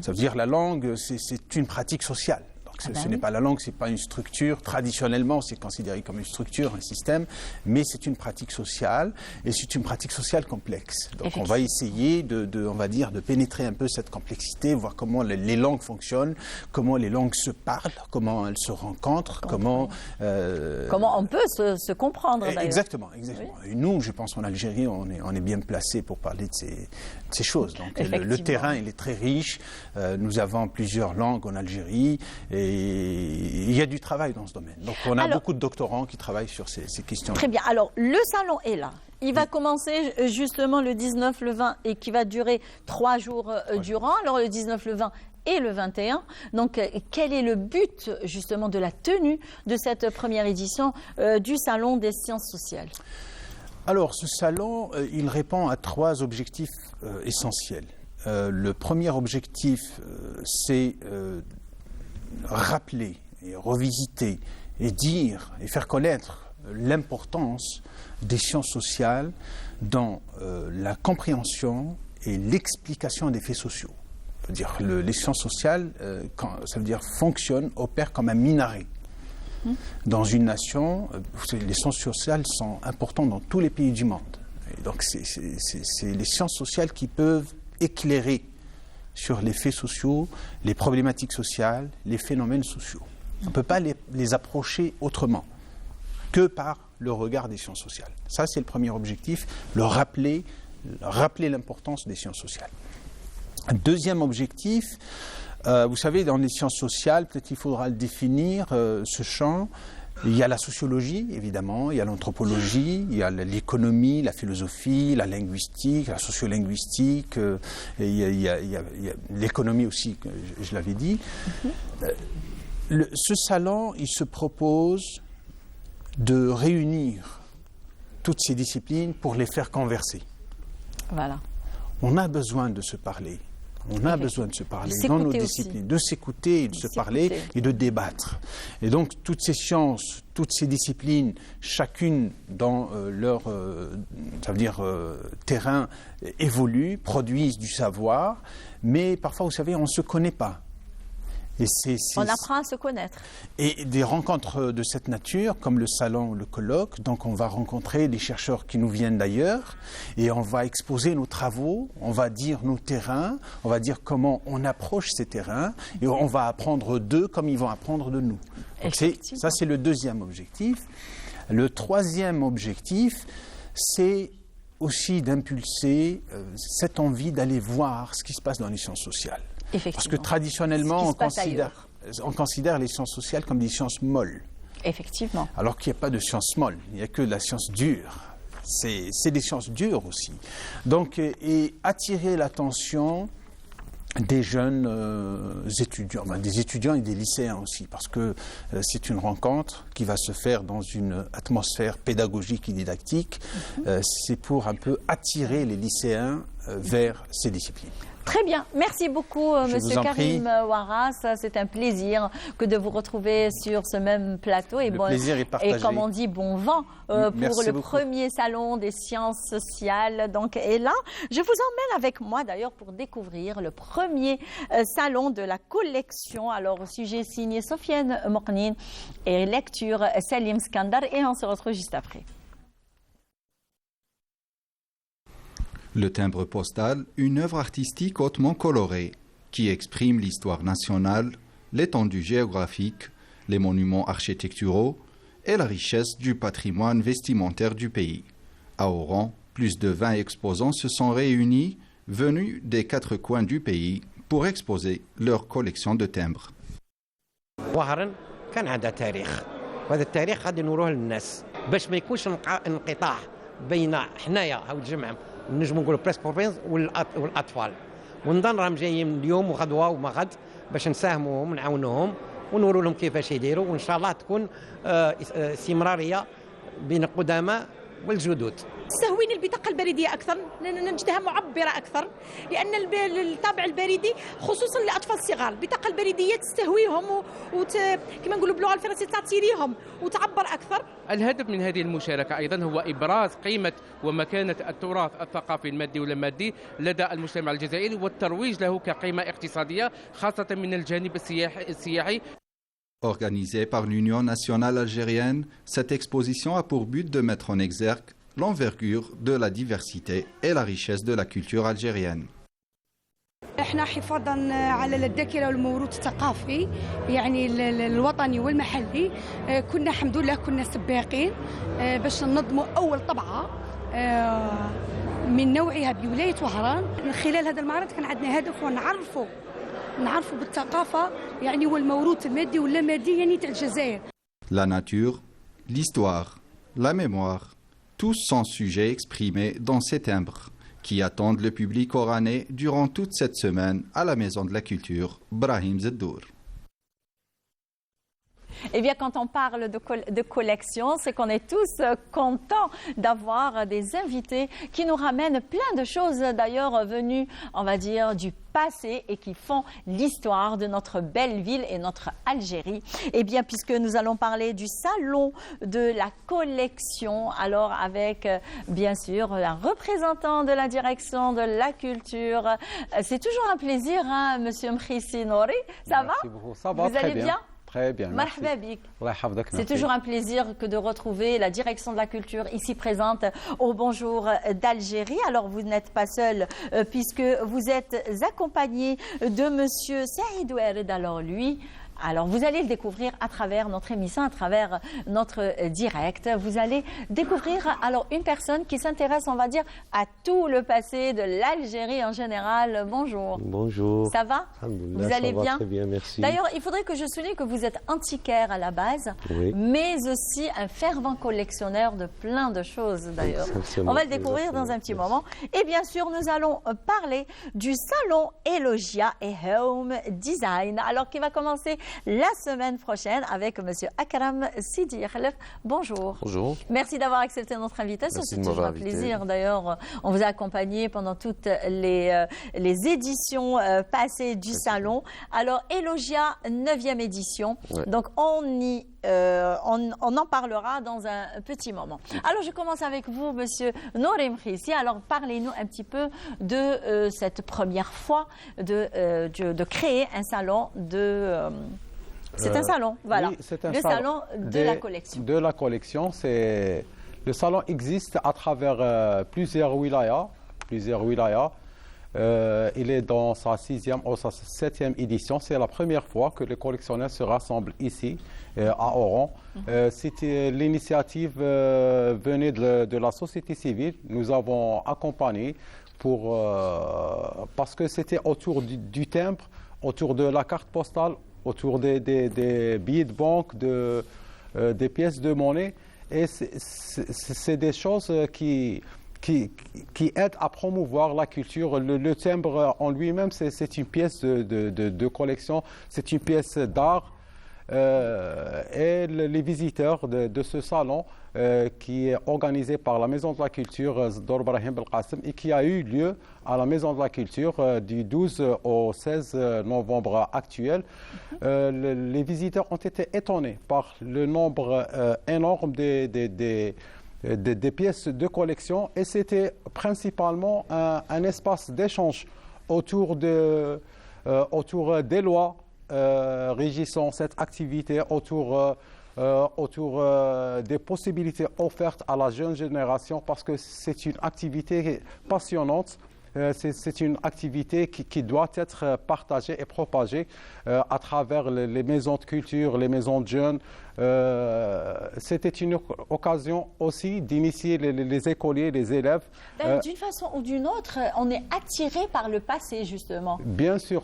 Ça veut dire la langue, c'est une pratique sociale. Ce n'est pas la langue, ce n'est pas une structure. Traditionnellement, c'est considéré comme une structure, un système, mais c'est une pratique sociale, et c'est une pratique sociale complexe. Donc on va essayer on va dire, de pénétrer un peu cette complexité, voir comment les langues fonctionnent, comment les langues se parlent, comment elles se rencontrent, comment on peut se comprendre d'ailleurs. Exactement. Oui. Et nous, je pense en Algérie, on est bien placés pour parler de ces choses. Donc le terrain, il est très riche. Nous avons plusieurs langues en Algérie, et il y a du travail dans ce domaine. Donc on a beaucoup de doctorants qui travaillent sur ces questions. Très bien. Alors le salon est là. Il va commencer justement le 19, le 20 et qui va durer 3 jours durant. Alors le 19, le 20 et le 21. Donc quel est le but justement de la tenue de cette première édition du Salon des sciences sociales ? Alors ce salon, il répond à 3 objectifs essentiels. Le premier objectif, c'est rappeler et revisiter et dire et faire connaître l'importance des sciences sociales dans la compréhension et l'explication des faits sociaux. C'est-à-dire les sciences sociales, ça veut dire fonctionnent, opèrent comme un minaret. Dans une nation, les sciences sociales sont importantes dans tous les pays du monde. Et donc c'est les sciences sociales qui peuvent éclairer sur les faits sociaux, les problématiques sociales, les phénomènes sociaux. On ne peut pas les approcher autrement que par le regard des sciences sociales. Ça, c'est le premier objectif, rappeler l'importance des sciences sociales. Un deuxième objectif, vous savez, dans les sciences sociales, peut-être il faudra le définir, ce champ. Il y a la sociologie, évidemment, il y a l'anthropologie, il y a l'économie, la philosophie, la linguistique, la sociolinguistique, il y a l'économie aussi, je l'avais dit. Ce salon, il se propose de réunir toutes ces disciplines pour les faire converser. Voilà. On a besoin de se parler. On a besoin de se parler dans nos disciplines, de s'écouter et de se parler et de débattre. Et donc, toutes ces sciences, toutes ces disciplines, chacune dans leur terrain, évoluent, produisent du savoir, mais parfois, vous savez, on ne se connaît pas. On apprend à se connaître. Et des rencontres de cette nature, comme le salon, le colloque, donc on va rencontrer des chercheurs qui nous viennent d'ailleurs et on va exposer nos travaux, on va dire nos terrains, on va dire comment on approche ces terrains et on va apprendre d'eux comme ils vont apprendre de nous. Donc ça, c'est le deuxième objectif. Le troisième objectif, c'est aussi d'impulser cette envie d'aller voir ce qui se passe dans les sciences sociales. Parce que traditionnellement, on considère les sciences sociales comme des sciences molles. Effectivement. Alors qu'il n'y a pas de sciences molles, il n'y a que de la science dure. C'est des sciences dures aussi. Donc, et attirer l'attention des jeunes étudiants, des étudiants et des lycéens aussi, parce que c'est une rencontre qui va se faire dans une atmosphère pédagogique et didactique. C'est pour un peu attirer les lycéens vers ces disciplines. Très bien. Merci beaucoup, Monsieur Karim Ouaras. C'est un plaisir que de vous retrouver sur ce même plateau. Et, et comme on dit, bon vent pour le premier salon des sciences sociales. Donc, et là, je vous emmène avec moi d'ailleurs pour découvrir le premier salon de la collection. Alors, sujet signé Sofiane Moqnin et lecture Salim Skandar. Et on se retrouve juste après. Le timbre postal, une œuvre artistique hautement colorée qui exprime l'histoire nationale, l'étendue géographique, les monuments architecturaux et la richesse du patrimoine vestimentaire du pays. À Oran, plus de 20 exposants se sont réunis, venus des 4 coins du pays, pour exposer leur collection de timbres. كان عندها تاريخ وهذا التاريخ غادي نوروه للناس باش ما يكونش انقطاع بين حنايا هاو الجمع نجمو نقولوا بريس بروفينس والاطفال ونظن راهم جايين اليوم وغدوه وما غد باش نساهموهم ونعاونوهم ونوروا لهم كيفاش يديروا وان شاء الله تكون استمراريه بين القدامى والجدد. تستهويني البطاقة البريدية أكثر، نجدها معبرة أكثر، لأن الطابع البريدي خصوصا للأطفال الصغار، البطاقة البريدية تستهويهم كما نقولوا باللغة الفرنسية تعطيريهم وتعبر أكثر. الهدف من هذه المشاركة أيضا هو إبراز قيمة ومكانة التراث الثقافي المادي واللامادي لدى المجتمع الجزائري والترويج له كقيمة اقتصادية خاصة من الجانب السياحي. Organisée par l'Union nationale algérienne, cette exposition a pour but de mettre en exergue l'envergure de la diversité et la richesse de la culture algérienne. احنا حفاظا على الذاكره والموروث الثقافي يعني الوطني والمحلي كنا الحمد لله كنا سباقين باش ننظموا اول طبعه من نوعها بولايه وهران. من خلال هذا المعرض كان عندنا هدف ونعرفوا بالثقافه يعني والموروث المادي واللامادي يعني تاع الجزائر. La nature, l'histoire, la mémoire, tous sont sujets exprimés dans ces timbres qui attendent le public oranais durant toute cette semaine à la Maison de la Culture Brahim Zeddour. Eh bien, quand on parle de collection, c'est qu'on est tous contents d'avoir des invités qui nous ramènent plein de choses, d'ailleurs venues, on va dire, du passé et qui font l'histoire de notre belle ville et notre Algérie. Eh bien, puisque nous allons parler du salon de la collection, alors avec, bien sûr, un représentant de la direction de la culture. C'est toujours un plaisir, hein, Monsieur Mkhissi Nouri. Ça va? Ça va, vous allez bien? Très bien, merci. C'est toujours un plaisir que de retrouver la direction de la culture ici présente au Bonjour d'Algérie. Alors, vous n'êtes pas seul puisque vous êtes accompagné de Monsieur Saïd Ouered. Alors, vous allez le découvrir à travers notre émission, à travers notre direct. Vous allez découvrir alors une personne qui s'intéresse, on va dire, à tout le passé de l'Algérie en général. Bonjour. Bonjour. Ça va? Vous allez bien? Très bien, merci. D'ailleurs, il faudrait que je souligne que vous êtes antiquaire à la base, oui, mais aussi un fervent collectionneur de plein de choses d'ailleurs. On va le découvrir dans un petit moment. Et bien sûr, nous allons parler du salon Elogia et Home Design, alors qui va commencer la semaine prochaine avec M. Akram Sidi Khalef. Bonjour. Bonjour. Merci d'avoir accepté notre invitation. C'est toujours un plaisir. D'ailleurs, on vous a accompagné pendant toutes les éditions passées du salon. Alors, Elogia, 9e édition. Ouais. Donc, on en parlera dans un petit moment. Alors, je commence avec vous, Monsieur Nouri Mkhissi. Alors, parlez-nous un petit peu de cette première fois de créer un salon de... C'est un salon, voilà. Oui, c'est un salon de la collection. De la collection, le salon existe à travers plusieurs wilayas. Il est dans sa 6e ou sa 7e édition. C'est la première fois que les collectionneurs se rassemblent ici, à Oran. L'initiative venait de la société civile. Nous avons accompagné parce que c'était autour du timbre, autour de la carte postale, autour des billets de banque, des pièces de monnaie. Et c'est des choses qui aident à promouvoir la culture. Le timbre en lui-même, c'est une pièce de collection, c'est une pièce d'art. et les visiteurs de ce salon qui est organisé par la Maison de la Culture Zdor Brahim Belqasem et qui a eu lieu à la Maison de la Culture du 12 au 16 novembre actuel. Les visiteurs ont été étonnés par le nombre énorme des pièces de collection et c'était principalement un espace d'échange autour des lois régissant cette activité, autour des possibilités offertes à la jeune génération parce que c'est une activité passionnante. C'est une activité qui doit être partagée et propagée à travers les maisons de culture, les maisons de jeunes. C'était une occasion aussi d'initier les écoliers, les élèves. D'une façon ou d'une autre, on est attiré par le passé, justement. Bien sûr.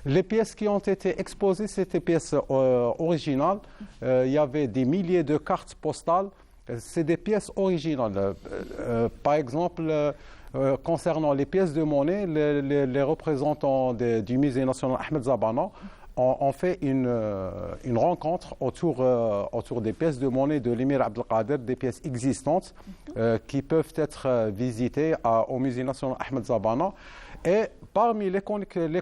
Les pièces qui ont été exposées, c'était des pièces originales. Il y avait des milliers de cartes postales. C'est des pièces originales. Par exemple, concernant les pièces de monnaie, les représentants du musée national Ahmed Zabana ont fait une rencontre autour des pièces de monnaie de l'émir Abdelkader, des pièces existantes qui peuvent être visitées au musée national Ahmed Zabana. Et parmi les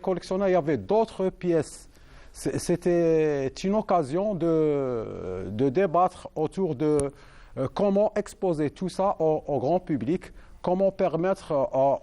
collectionneurs, il y avait d'autres pièces. C'était une occasion de débattre autour de comment exposer tout ça au grand public, comment permettre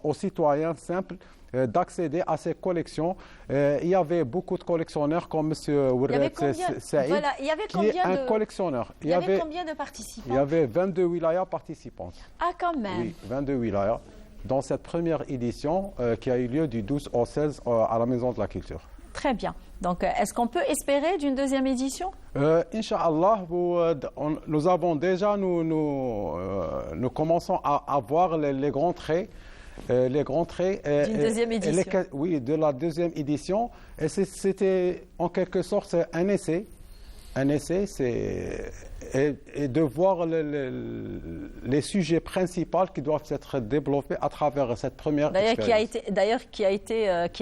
aux citoyens simples d'accéder à ces collections. Il y avait beaucoup de collectionneurs comme M. Ouret Saïd, qui est un collectionneur. Il y avait combien de participants? Il y avait 22 wilayas participantes. Ah, quand même. Oui, 22 wilayas dans cette première édition qui a eu lieu du 12 au 16 à la Maison de la Culture. Très bien. Donc, est-ce qu'on peut espérer d'une deuxième édition? Inch'Allah, nous avons déjà, nous commençons à voir les grands traits. Les grands traits d'une deuxième édition. Oui, de la deuxième édition. Et c'était en quelque sorte un essai. Un essai, c'est de voir les sujets principaux qui doivent être développés à travers cette première expérience. Qui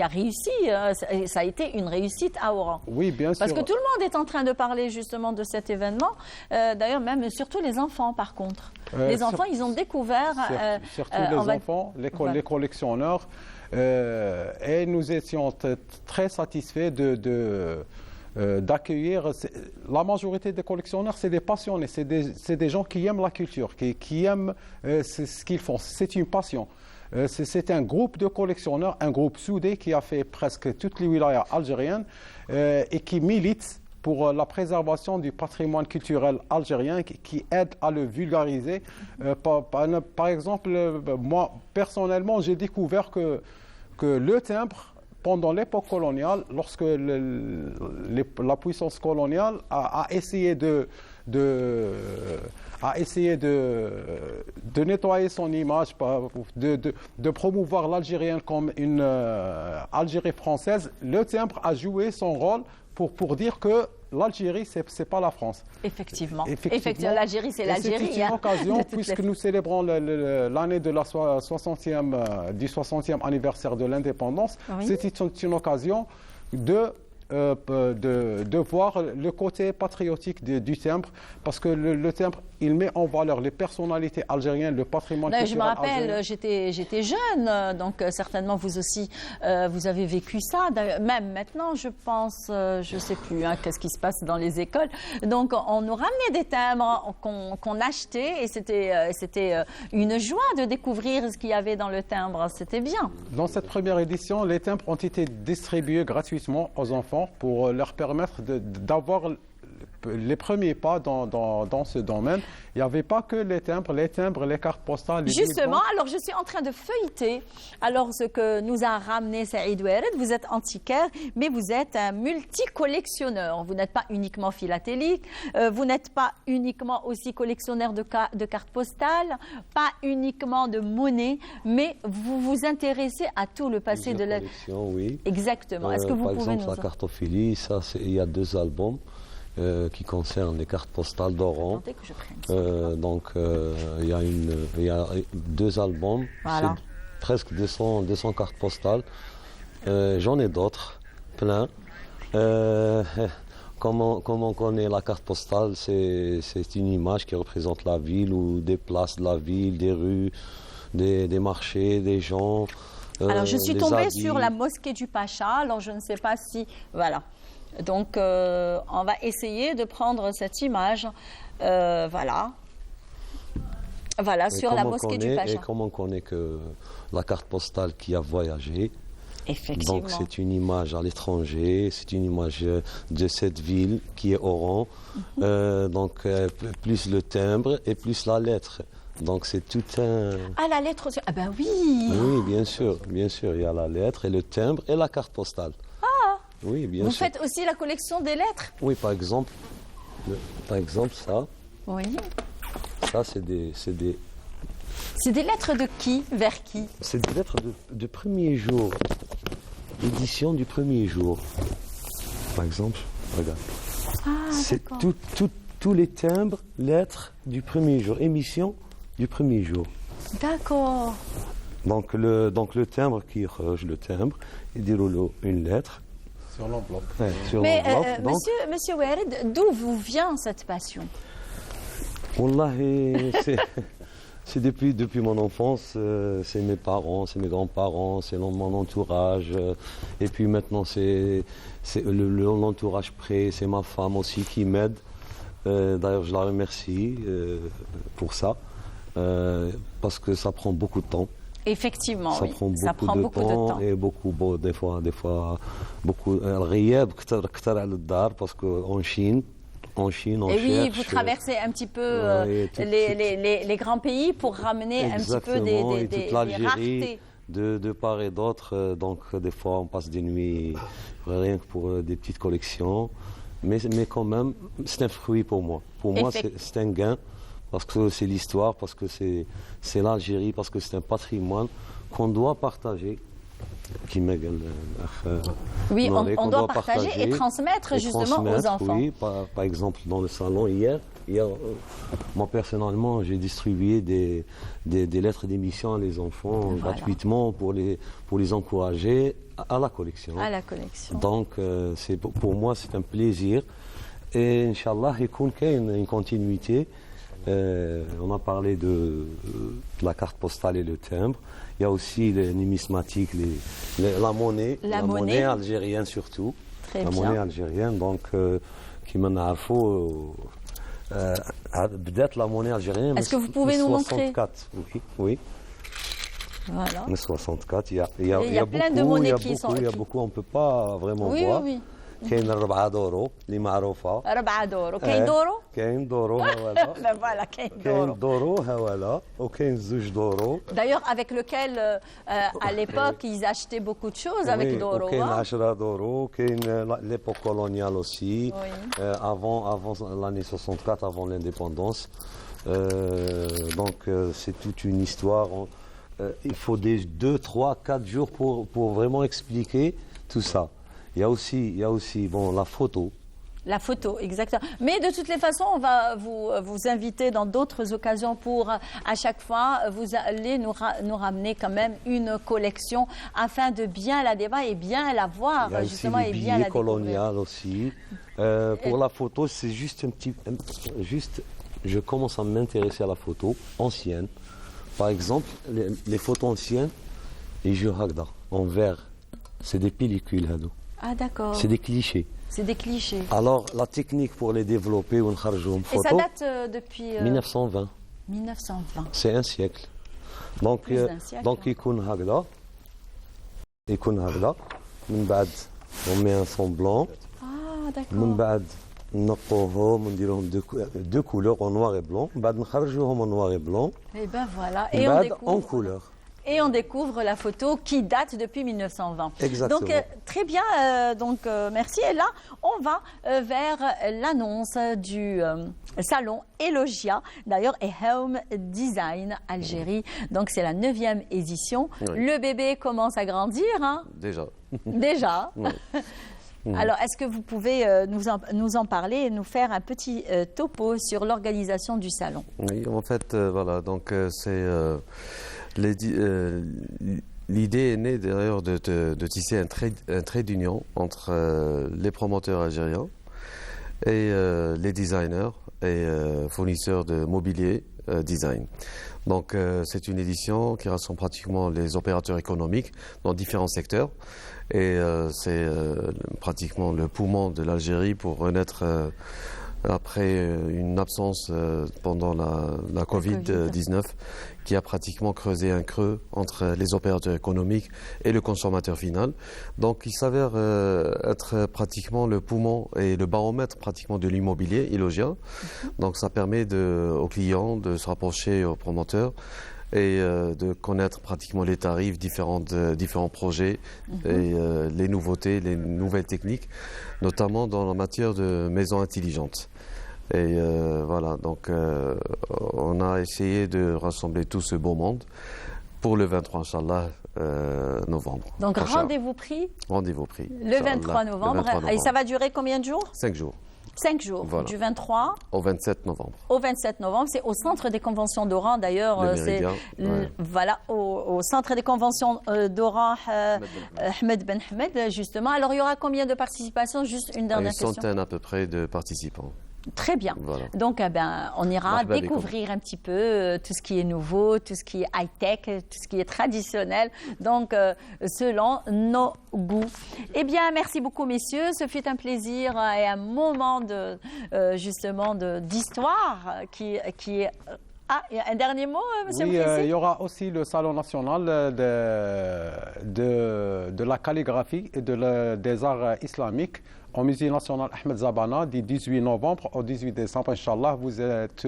a réussi. Ça a été une réussite à Oran. Oui, bien sûr. Parce que tout le monde est en train de parler justement de cet événement. D'ailleurs, même surtout les enfants, par contre. Les enfants, ils ont découvert... Surtout les enfants, les collectionneurs. Et nous étions très satisfaits d'accueillir. La majorité des collectionneurs, c'est des passionnés, c'est des gens qui aiment la culture, qui aiment ce qu'ils font. C'est une passion. C'est un groupe de collectionneurs, un groupe soudé qui a fait presque toutes les wilayas algériennes et qui milite pour la préservation du patrimoine culturel algérien, qui aide à le vulgariser. Par exemple, moi, personnellement, j'ai découvert que le timbre, pendant l'époque coloniale, lorsque la puissance coloniale a essayé de nettoyer son image, de promouvoir l'Algérienne comme une Algérie française, le timbre a joué son rôle pour dire que l'Algérie, c'est pas la France. Effectivement, l'Algérie, c'est l'Algérie. C'est une occasion, puisque nous célébrons l'année de la 60e anniversaire de l'indépendance, oui. C'était une occasion de voir le côté patriotique du timbre, parce que le timbre, il met en valeur les personnalités algériennes, le patrimoine culturel je me rappelle, j'étais jeune, donc certainement vous aussi, vous avez vécu ça. Même maintenant, je pense, je ne sais plus qu'est-ce qui se passe dans les écoles. Donc, on nous ramenait des timbres qu'on achetait et c'était une joie de découvrir ce qu'il y avait dans le timbre. C'était bien. Dans cette première édition, les timbres ont été distribués gratuitement aux enfants pour leur permettre d'avoir les premiers pas dans ce domaine. Il n'y avait pas que les timbres, les cartes postales. Justement, alors je suis en train de feuilleter. Alors ce que nous a ramené Saïd Ouret, vous êtes antiquaire, mais vous êtes un multi-collectionneur. Vous n'êtes pas uniquement philatélique, vous n'êtes pas uniquement aussi collectionneur de cartes postales, pas uniquement de monnaie, mais vous vous intéressez à tout le passé de la collection. Oui. Exactement. Est-ce que vous pouvez nous... Par exemple, la cartophilie, il y a 2 albums. Qui concerne les cartes postales d'Oran. Donc, il y a 2 albums, voilà. C'est presque 200 cartes postales. J'en ai d'autres, plein. Comme on connaît la carte postale, c'est une image qui représente la ville ou des places de la ville, des rues, des marchés, des gens. Alors, je suis tombée habits. sur la mosquée du Pacha. Alors, je ne sais pas si... Voilà. Donc, on va essayer de prendre cette image. Voilà. Voilà, sur la mosquée du Pacha. Et comme on connaît que la carte postale qui a voyagé, effectivement. Donc c'est une image à l'étranger, c'est une image de cette ville qui est Oran, plus le timbre et plus la lettre. Donc c'est tout un... Ah, la lettre aussi. Ah ben oui. Oui, bien sûr, il y a la lettre et le timbre et la carte postale. Ah. Oui, bien sûr. Vous sûr. faites aussi la collection des lettres? Oui, par exemple ça. Oui. Ça, c'est des lettres de qui? Vers qui? C'est des lettres de premier jour. Édition du premier jour. Par exemple, regarde. Ah, c'est tous les timbres, lettres du premier jour. Émission du premier jour. D'accord. Donc le timbre qui range le timbre, il déroule une lettre. Sur l'enveloppe. Ouais, mais monsieur Warid, d'où vous vient cette passion? Wallahi, c'est depuis mon enfance, c'est mes parents, c'est mes grands-parents, c'est mon entourage. Et puis maintenant, c'est l'entourage près, c'est ma femme aussi qui m'aide. D'ailleurs, je la remercie pour ça, parce que ça prend beaucoup de temps. Effectivement, ça prend beaucoup de temps. Et des fois, beaucoup. Parce qu'en Chine, on et cherche. Oui, vous traversez un petit peu les grands pays pour ramener un petit peu des raretés. De part et d'autre, donc des fois on passe des nuits rien que pour des petites collections. Mais quand même, c'est un fruit pour moi. Pour moi, c'est un gain. Parce que c'est l'histoire, parce que c'est l'Algérie, parce que c'est un patrimoine qu'on doit partager. Oui, on doit partager et transmettre justement aux enfants. Oui, par exemple, dans le salon hier, moi personnellement, j'ai distribué des lettres d'émission à les enfants gratuitement pour les encourager à la collection. À la collection. Donc, pour moi, c'est un plaisir. Et Inch'Allah, il y a une continuité. On a parlé de la carte postale et le timbre. Il y a aussi les numismatiques, la monnaie, la monnaie algérienne surtout. Très la bien. Monnaie algérienne, donc qui m'a peut-être la monnaie algérienne. Est-ce que vous pouvez nous montrer? Oui. Voilà. Mais 64, il y a plein beaucoup, de monnaies qui sont. Il y a beaucoup, on ne peut pas vraiment voir. Oui. كاين 4 دورو اللي معروفه 4 دورو كاين دورو كاين دورو هوالا فوالا كاين دورو هوالا وكاين 2 دورو d'ailleurs avec lequel à l'époque ils achetaient beaucoup de choses avec دورو كاين 10 دورو كاين l'époque coloniale aussi avant l'année 64 avant l'indépendance donc c'est toute une histoire il faut des 2, 3, 4 jours pour vraiment expliquer tout ça. Il y a aussi la photo. La photo, exactement. Mais de toutes les façons, on va vous inviter dans d'autres occasions pour, à chaque fois, vous allez nous ramener quand même une collection afin de bien la débattre et bien la voir, justement, et bien la découvrir. Colonial aussi. Pour la photo, c'est juste je commence à m'intéresser à la photo ancienne. Par exemple, les photos anciennes, les jeux Hagda, en verre, c'est des pellicules, Hadou. Ah d'accord. C'est des clichés. C'est des clichés. Alors, la technique pour les développer, on photo. Et ça date depuis 1920. 1920. C'est un siècle. Donc, يكون هكذا. من بعد on met un fond blanc. Ah d'accord. من بعد نقوهم ونديرهم deux couleurs en noir et blanc. من بعد نخرجوهم en noir et blanc. Et ben voilà. Et on découvre en couleur. Et on découvre la photo qui date depuis 1920. Exactement. Donc, très bien. Merci. Et là, on va vers l'annonce du salon Elogia, d'ailleurs, et Home Design Algérie. Donc, c'est la 9e édition. Oui. Le bébé commence à grandir. Hein? Déjà. Déjà. Alors, est-ce que vous pouvez nous en parler et nous faire un petit topo sur l'organisation du salon? Oui, en fait, voilà. Donc, c'est... L'idée est née d'ailleurs de tisser un trait d'union entre les promoteurs algériens et les designers et fournisseurs de mobilier design. Donc c'est une édition qui rassemble pratiquement les opérateurs économiques dans différents secteurs et c'est pratiquement le poumon de l'Algérie pour renaître après une absence pendant la Covid-19 qui a pratiquement creusé un creux entre les opérateurs économiques et le consommateur final. Donc il s'avère être pratiquement le poumon et le baromètre pratiquement de l'immobilier illogien. Donc ça permet aux clients de se rapprocher aux promoteurs et de connaître pratiquement les tarifs, différents projets et les nouveautés, les nouvelles techniques, notamment dans la matière de maisons intelligentes. Et voilà, donc on a essayé de rassembler tout ce beau monde pour le 23, Inch'Allah, novembre. Donc rendez-vous pris. Rendez-vous pris. Le 23 novembre. Et ça va durer combien de jours? 5 jours. 5 jours, voilà. Du 23 au 27 novembre. Au 27 novembre, c'est au centre des conventions d'Oran d'ailleurs. Voilà, au centre des conventions d'Oran, Ahmed Ben Ahmed, justement. Alors il y aura combien de participations? Juste une dernière question. Une centaine à peu près de participants. Très bien. Voilà. Donc, on ira découvrir un petit peu tout ce qui est nouveau, tout ce qui est high-tech, tout ce qui est traditionnel, donc selon nos goûts. Eh bien, merci beaucoup, messieurs. Ce fut un plaisir et un moment justement d'histoire qui est... Ah, un dernier mot, monsieur Oui, il y aura aussi le Salon national de la calligraphie et des arts islamiques au Musée national Ahmed Zabana du 18 novembre au 18 décembre, Inch'Allah. Vous êtes,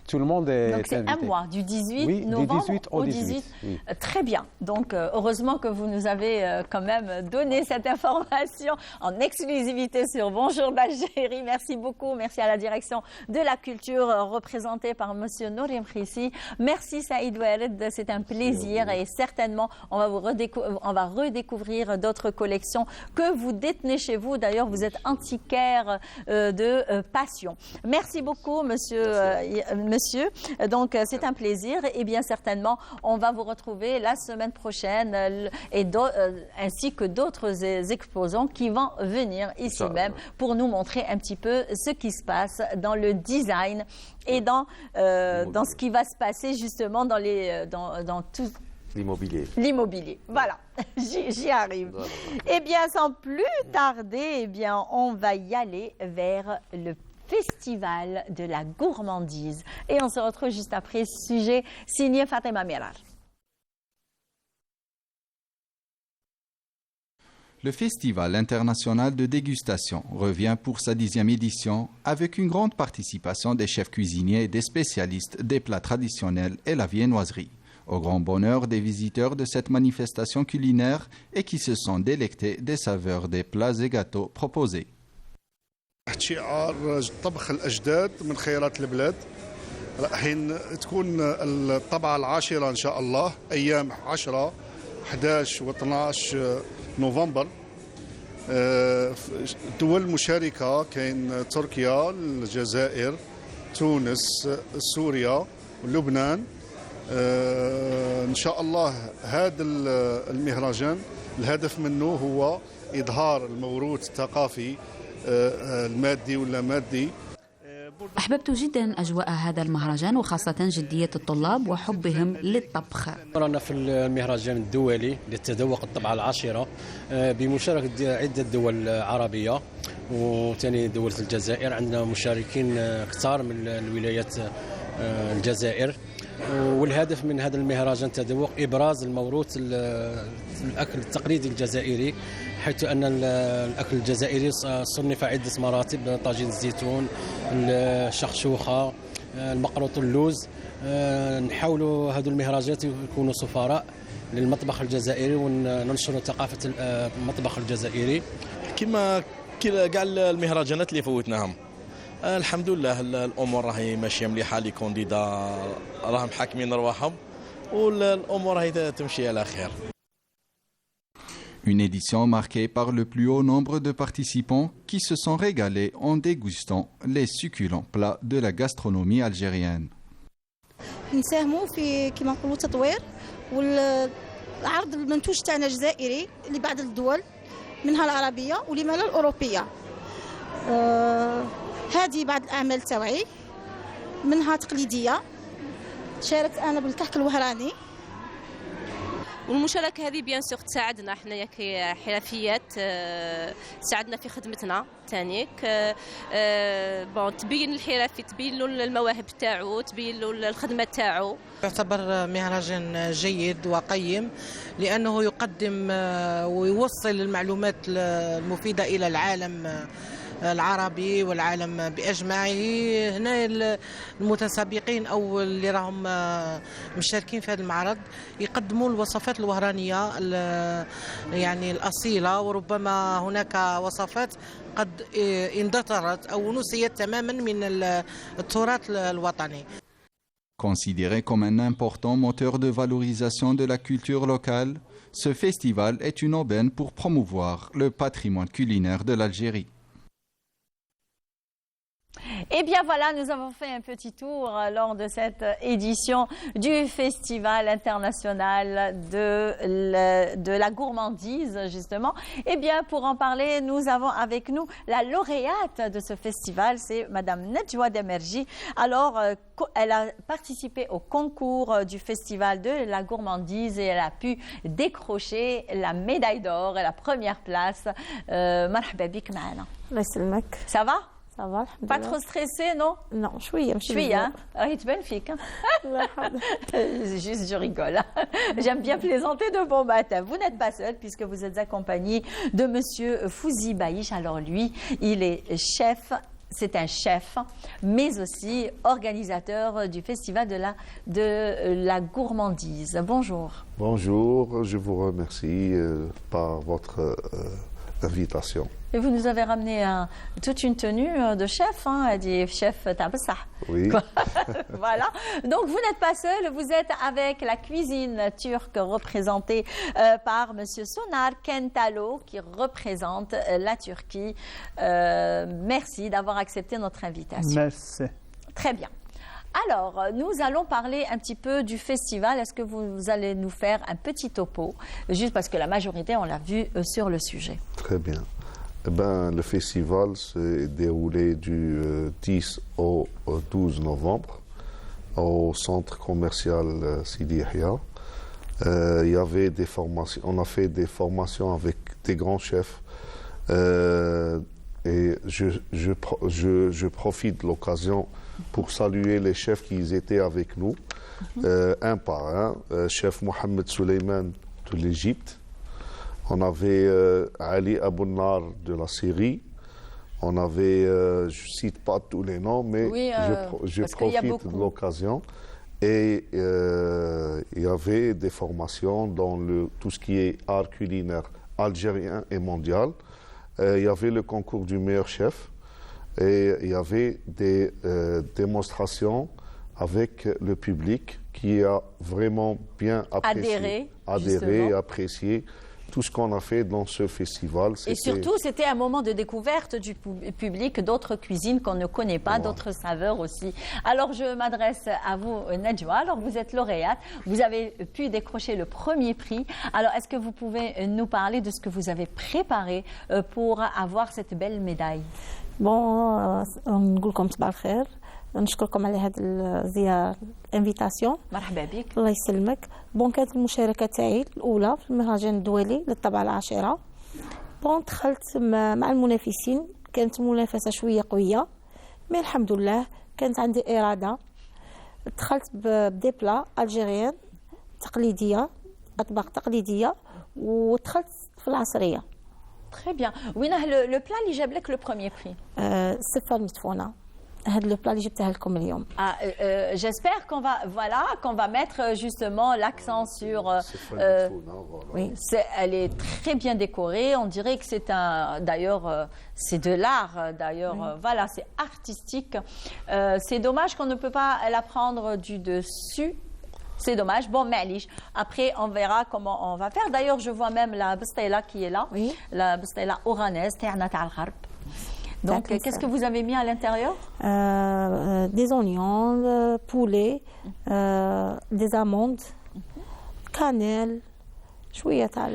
tout le monde est invité. Donc c'est un mois, du 18 novembre du 18 au 18. Oui. Très bien. Donc heureusement que vous nous avez quand même donné cette information en exclusivité sur Bonjour d'Algérie. Merci beaucoup. Merci à la direction de la culture représentée par monsieur Nouri Mkhissi. Merci Saïd Oueled. C'est un plaisir et certainement on va redécouvrir d'autres collections que vous détenez chez vous. D'ailleurs, vous êtes antiquaire de passion. Merci beaucoup, monsieur. Donc, c'est un plaisir. Et bien certainement, on va vous retrouver la semaine prochaine ainsi que d'autres exposants qui vont venir ici même pour nous montrer un petit peu ce qui se passe dans le design et dans ce qui va se passer justement dans tout. L'immobilier, voilà, j'y arrive. Voilà. Eh bien, sans plus tarder, eh bien, on va y aller vers le festival de la gourmandise. Et on se retrouve juste après ce sujet signé Fatima Mirar. Le Festival international de dégustation revient pour sa 10e édition avec une grande participation des chefs cuisiniers et des spécialistes des plats traditionnels et la viennoiserie. Au grand bonheur des visiteurs de cette manifestation culinaire et qui se sont délectés des saveurs des plats et gâteaux proposés. شعار طبخ الأجداد من خيرات البلاد. الحين تكون الطبعة العاشرة إن شاء الله أيام 10 11 و12 نوفمبر. دول مشاركة كاين تركيا، الجزائر، تونس، سوريا ولبنان. إن شاء الله هذا المهرجان الهدف منه هو إظهار الموروث الثقافي المادي ولا مادي. أحببت جدا أجواء هذا المهرجان وخاصة جدية الطلاب وحبهم للطبخ. رانا في المهرجان الدولي للتذوق الطبعة العاشرة بمشاركة عدة دول عربية وثاني دولة الجزائر. عندنا مشاركين كثار من الولايات الجزائر، والهدف من هذا المهرجان تذوق إبراز الموروث الأكل التقليدي الجزائري، حيث أن الأكل الجزائري صنف عدة مراتب: طاجين الزيتون، الشخشوخة، المقروط اللوز. نحاولوا هذو المهرجانات يكونوا سفراء للمطبخ الجزائري وننشروا ثقافة المطبخ الجزائري. كما كاع المهرجانات اللي فوتناهم الحمد لله الامور راهي ماشيه مليحه، لي كونديدا راهم حاكمين رواحهم والامور راهي تمشي على خير. Une édition marquée par le plus haut nombre de participants qui se sont régalés en dégustant les succulents plats de la gastronomie algérienne. نساهموا في كما نقولوا تطوير والعرض المنتوج تاعنا الجزائري لبعض الدول منها العربيه ولما لا الاوروبيه. هذه بعض الأعمال التوعي منها تقليدية. شاركت أنا بالكحك الوهراني. والمشاركه هذه بيان سور تساعدنا حنايا كحرفيات، تساعدنا في خدمتنا ثانيك. بون تبين الحرفي، تبين له المواهب تاعو، تبين له الخدمه تاعو. يعتبر مهرجان جيد وقيم لانه يقدم ويوصل المعلومات المفيده الى العالم العربي والعالم بأجمعه. هنا المتسابقين أو اللي راهم مشاركين في هذا المعرض يقدموا الوصفات الوهرانية يعني الأصيلة، وربما هناك وصفات قد اندثرت أو نسيت تماما من التراث الوطني. Considéré comme un important moteur de valorisation de la culture locale, ce festival est une aubaine pour promouvoir le patrimoine culinaire de l'Algérie. Et bien voilà, nous avons fait un petit tour lors de cette édition du Festival international de la gourmandise, justement. Et bien pour en parler, nous avons avec nous la lauréate de ce festival, c'est Madame Nedjoua Demerji. Alors, elle a participé au concours du Festival de la gourmandise et elle a pu décrocher la médaille d'or et la première place. Marhaba bik maana. Ça va? Ça va, pas trop stressé, non? Non, شوية il te magnifique. Juste, je rigole. J'aime bien plaisanter de bon matin. Vous n'êtes pas seul puisque vous êtes accompagné de Monsieur Fouzi Baïch. Alors lui, il est chef. C'est un chef, mais aussi organisateur du Festival de la gourmandise. Bonjour. Bonjour, je vous remercie par votre invitation. Et vous nous avez ramené toute une tenue de chef, hein, elle dit chef Tabassa. Oui. Voilà. Donc vous n'êtes pas seul, vous êtes avec la cuisine turque représentée par Monsieur Sonar Kentalo qui représente la Turquie. Merci d'avoir accepté notre invitation. Merci. Très bien. Alors, nous allons parler un petit peu du festival. Est-ce que vous allez nous faire un petit topo, juste parce que la majorité, on l'a vu sur le sujet. Très bien. Eh ben, le festival s'est déroulé du 10 au 12 novembre au centre commercial Sidi Yahya. Il y avait des formations, on a fait des formations avec des grands chefs et je profite de l'occasion pour saluer les chefs qui étaient avec nous, un par un. Chef Mohamed Souleyman de l'Égypte. On avait Ali Abounar de la Syrie. On avait, je ne cite pas tous les noms, mais oui, je profite de l'occasion. Et il y avait des formations dans tout ce qui est art culinaire algérien et mondial. Il y avait le concours du meilleur chef. Et il y avait des démonstrations avec le public qui a vraiment bien apprécié, adhéré et apprécié tout ce qu'on a fait dans ce festival. Et surtout, c'était un moment de découverte du public, d'autres cuisines qu'on ne connaît pas, d'autres saveurs aussi. Alors, je m'adresse à vous, Nedjoua. Alors, vous êtes lauréate, vous avez pu décrocher le premier prix. Alors, est-ce que vous pouvez nous parler de ce que vous avez préparé pour avoir cette belle médaille? نقول لكم صباح الخير، نشكركم على هذه الزيارة الانفيتاسيون. مرحبا بك. الله يسلمك. كانت المشاركة تاعي الأولى في المهرجان الدولي للطبعة العاشرة. دخلت مع المنافسين، كانت منافسة شوية قوية، مي الحمد لله كانت عندي إرادة. دخلت بدي بلا ألجيريان تقليدية، أطباق تقليدية، ودخلت في العصرية. Très bien. Oui, le plat اللي جاب لك le premier prix. السفة المدفونة. هذا le plat اللي جبته لكم اليوم. J'espère qu'on va mettre justement l'accent sur. Oui. Elle est très bien décorée. On dirait que c'est c'est de l'art. D'ailleurs, oui. Voilà, c'est artistique. C'est dommage qu'on ne peut pas la prendre du dessus. C'est dommage. Bon, Malish. Après, on verra comment on va faire. D'ailleurs, je vois même la bastela qui est là. Oui. La bastela oranaise, Terna Al-Gharb. Donc, qu'est-ce que vous avez mis à l'intérieur? Des oignons, poulet, des amandes, cannelle, شويه تاع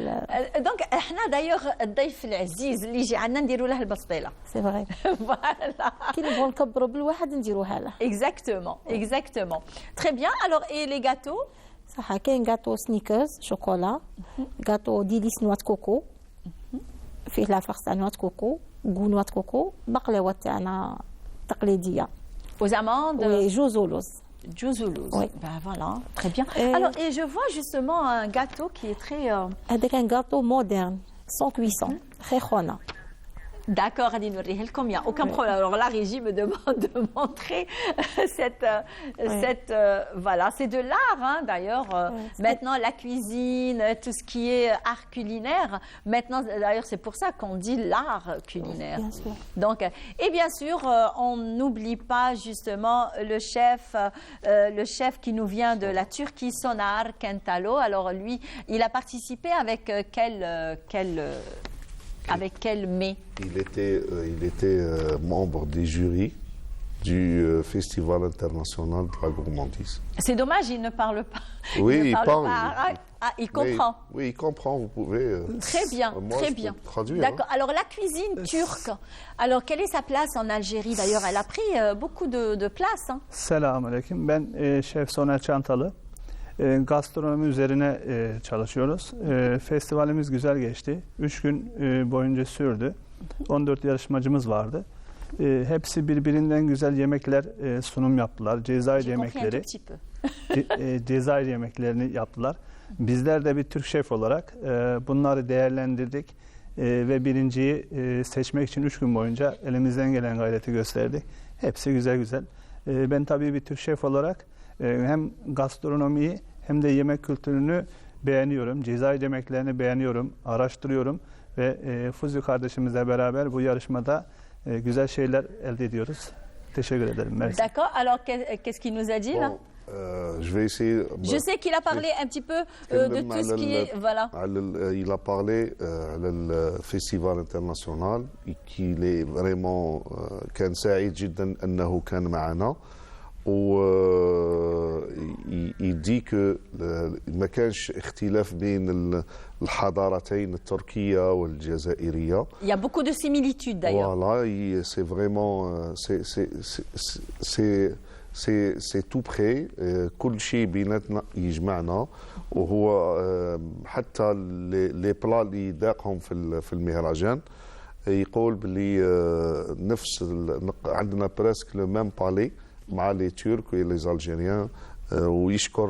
دونك احنا دايوغ الضيف العزيز اللي يجي عندنا نديروا له البسطيله سي فغي فوالا كي نبغوا نكبروا بالواحد نديروها له اكزاكتومون تري بيان الوغ اي لي غاتو صح كاين غاتو سنيكرز شوكولا غاتو ديليس نوات كوكو فيه لا فرص تاع نوات كوكو نوات كوكو بقلاوه تاعنا تقليديه aux amandes وي جوزولوز oui. Ben voilà, très bien. Alors, et je vois justement un gâteau qui est très... هذاك un gâteau moderne, sans cuisson, très khona. D'accord, Adine, il n'y a aucun problème. Alors, la régie me demande de montrer voilà, c'est de l'art, hein, d'ailleurs. Maintenant, la cuisine, tout ce qui est art culinaire. Maintenant, d'ailleurs, c'est pour ça qu'on dit l'art culinaire. Bien sûr. Donc, et bien sûr, on n'oublie pas justement le chef qui nous vient de la Turquie, Sonar Kentalo. Alors, lui, il a participé avec avec quel mets? Il était membre des jurys du Festival international de la gourmandise. C'est dommage, il ne parle pas. Oui, il parle. Il comprend. Oui, il comprend, vous pouvez. Très bien, très bien. Traduire. D'accord. Alors, la cuisine turque, alors quelle est sa place en Algérie? D'ailleurs, elle a pris beaucoup de place. Hein. Selamun aleyküm. Ben Şef Soner Çantalı. Gastronomi üzerine çalışıyoruz. Festivalimiz güzel geçti. 3 gün boyunca sürdü. 14 yarışmacımız vardı. Hepsi birbirinden güzel yemekler sunum yaptılar. Cezayir yemekleri. Cezayir yemeklerini yaptılar. Bizler de bir Türk şef olarak bunları değerlendirdik ve birinciyi seçmek için 3 gün boyunca elimizden gelen gayreti gösterdik. Hepsi güzel güzel. Ben tabii bir Türk şef olarak hem gastronomiyi hem de yemek kültürünü beğeniyorum. Cezayir yemeklerini beğeniyorum, araştırıyorum ve Fuzi kardeşimizle beraber bu yarışmada güzel şeyler elde ediyoruz. Teşekkür ederim. Merci. D'accord. Alors, qu'est-ce qu'il nous a dit là? Je vais essayer. Je sais qu'il a parlé un petit peu de tout ce qui est. Voilà. Il a parlé le festival international qu'il est vraiment كان سعيد جدا أنه كان معنا. il dit que ما كانش اختلاف بين الحضارتين التركية والجزائرية. Il y a beaucoup de similitudes d'ailleurs. Voilà, c'est vraiment c'est tout près. كل شيء بيناتنا يجمعنا وهو حتى les plats اللي ذاقهم في المهرجان يقول بلي نفس عندنا بريسك لو ميم بالي مع لي تورك ولي الجيريان ويشكر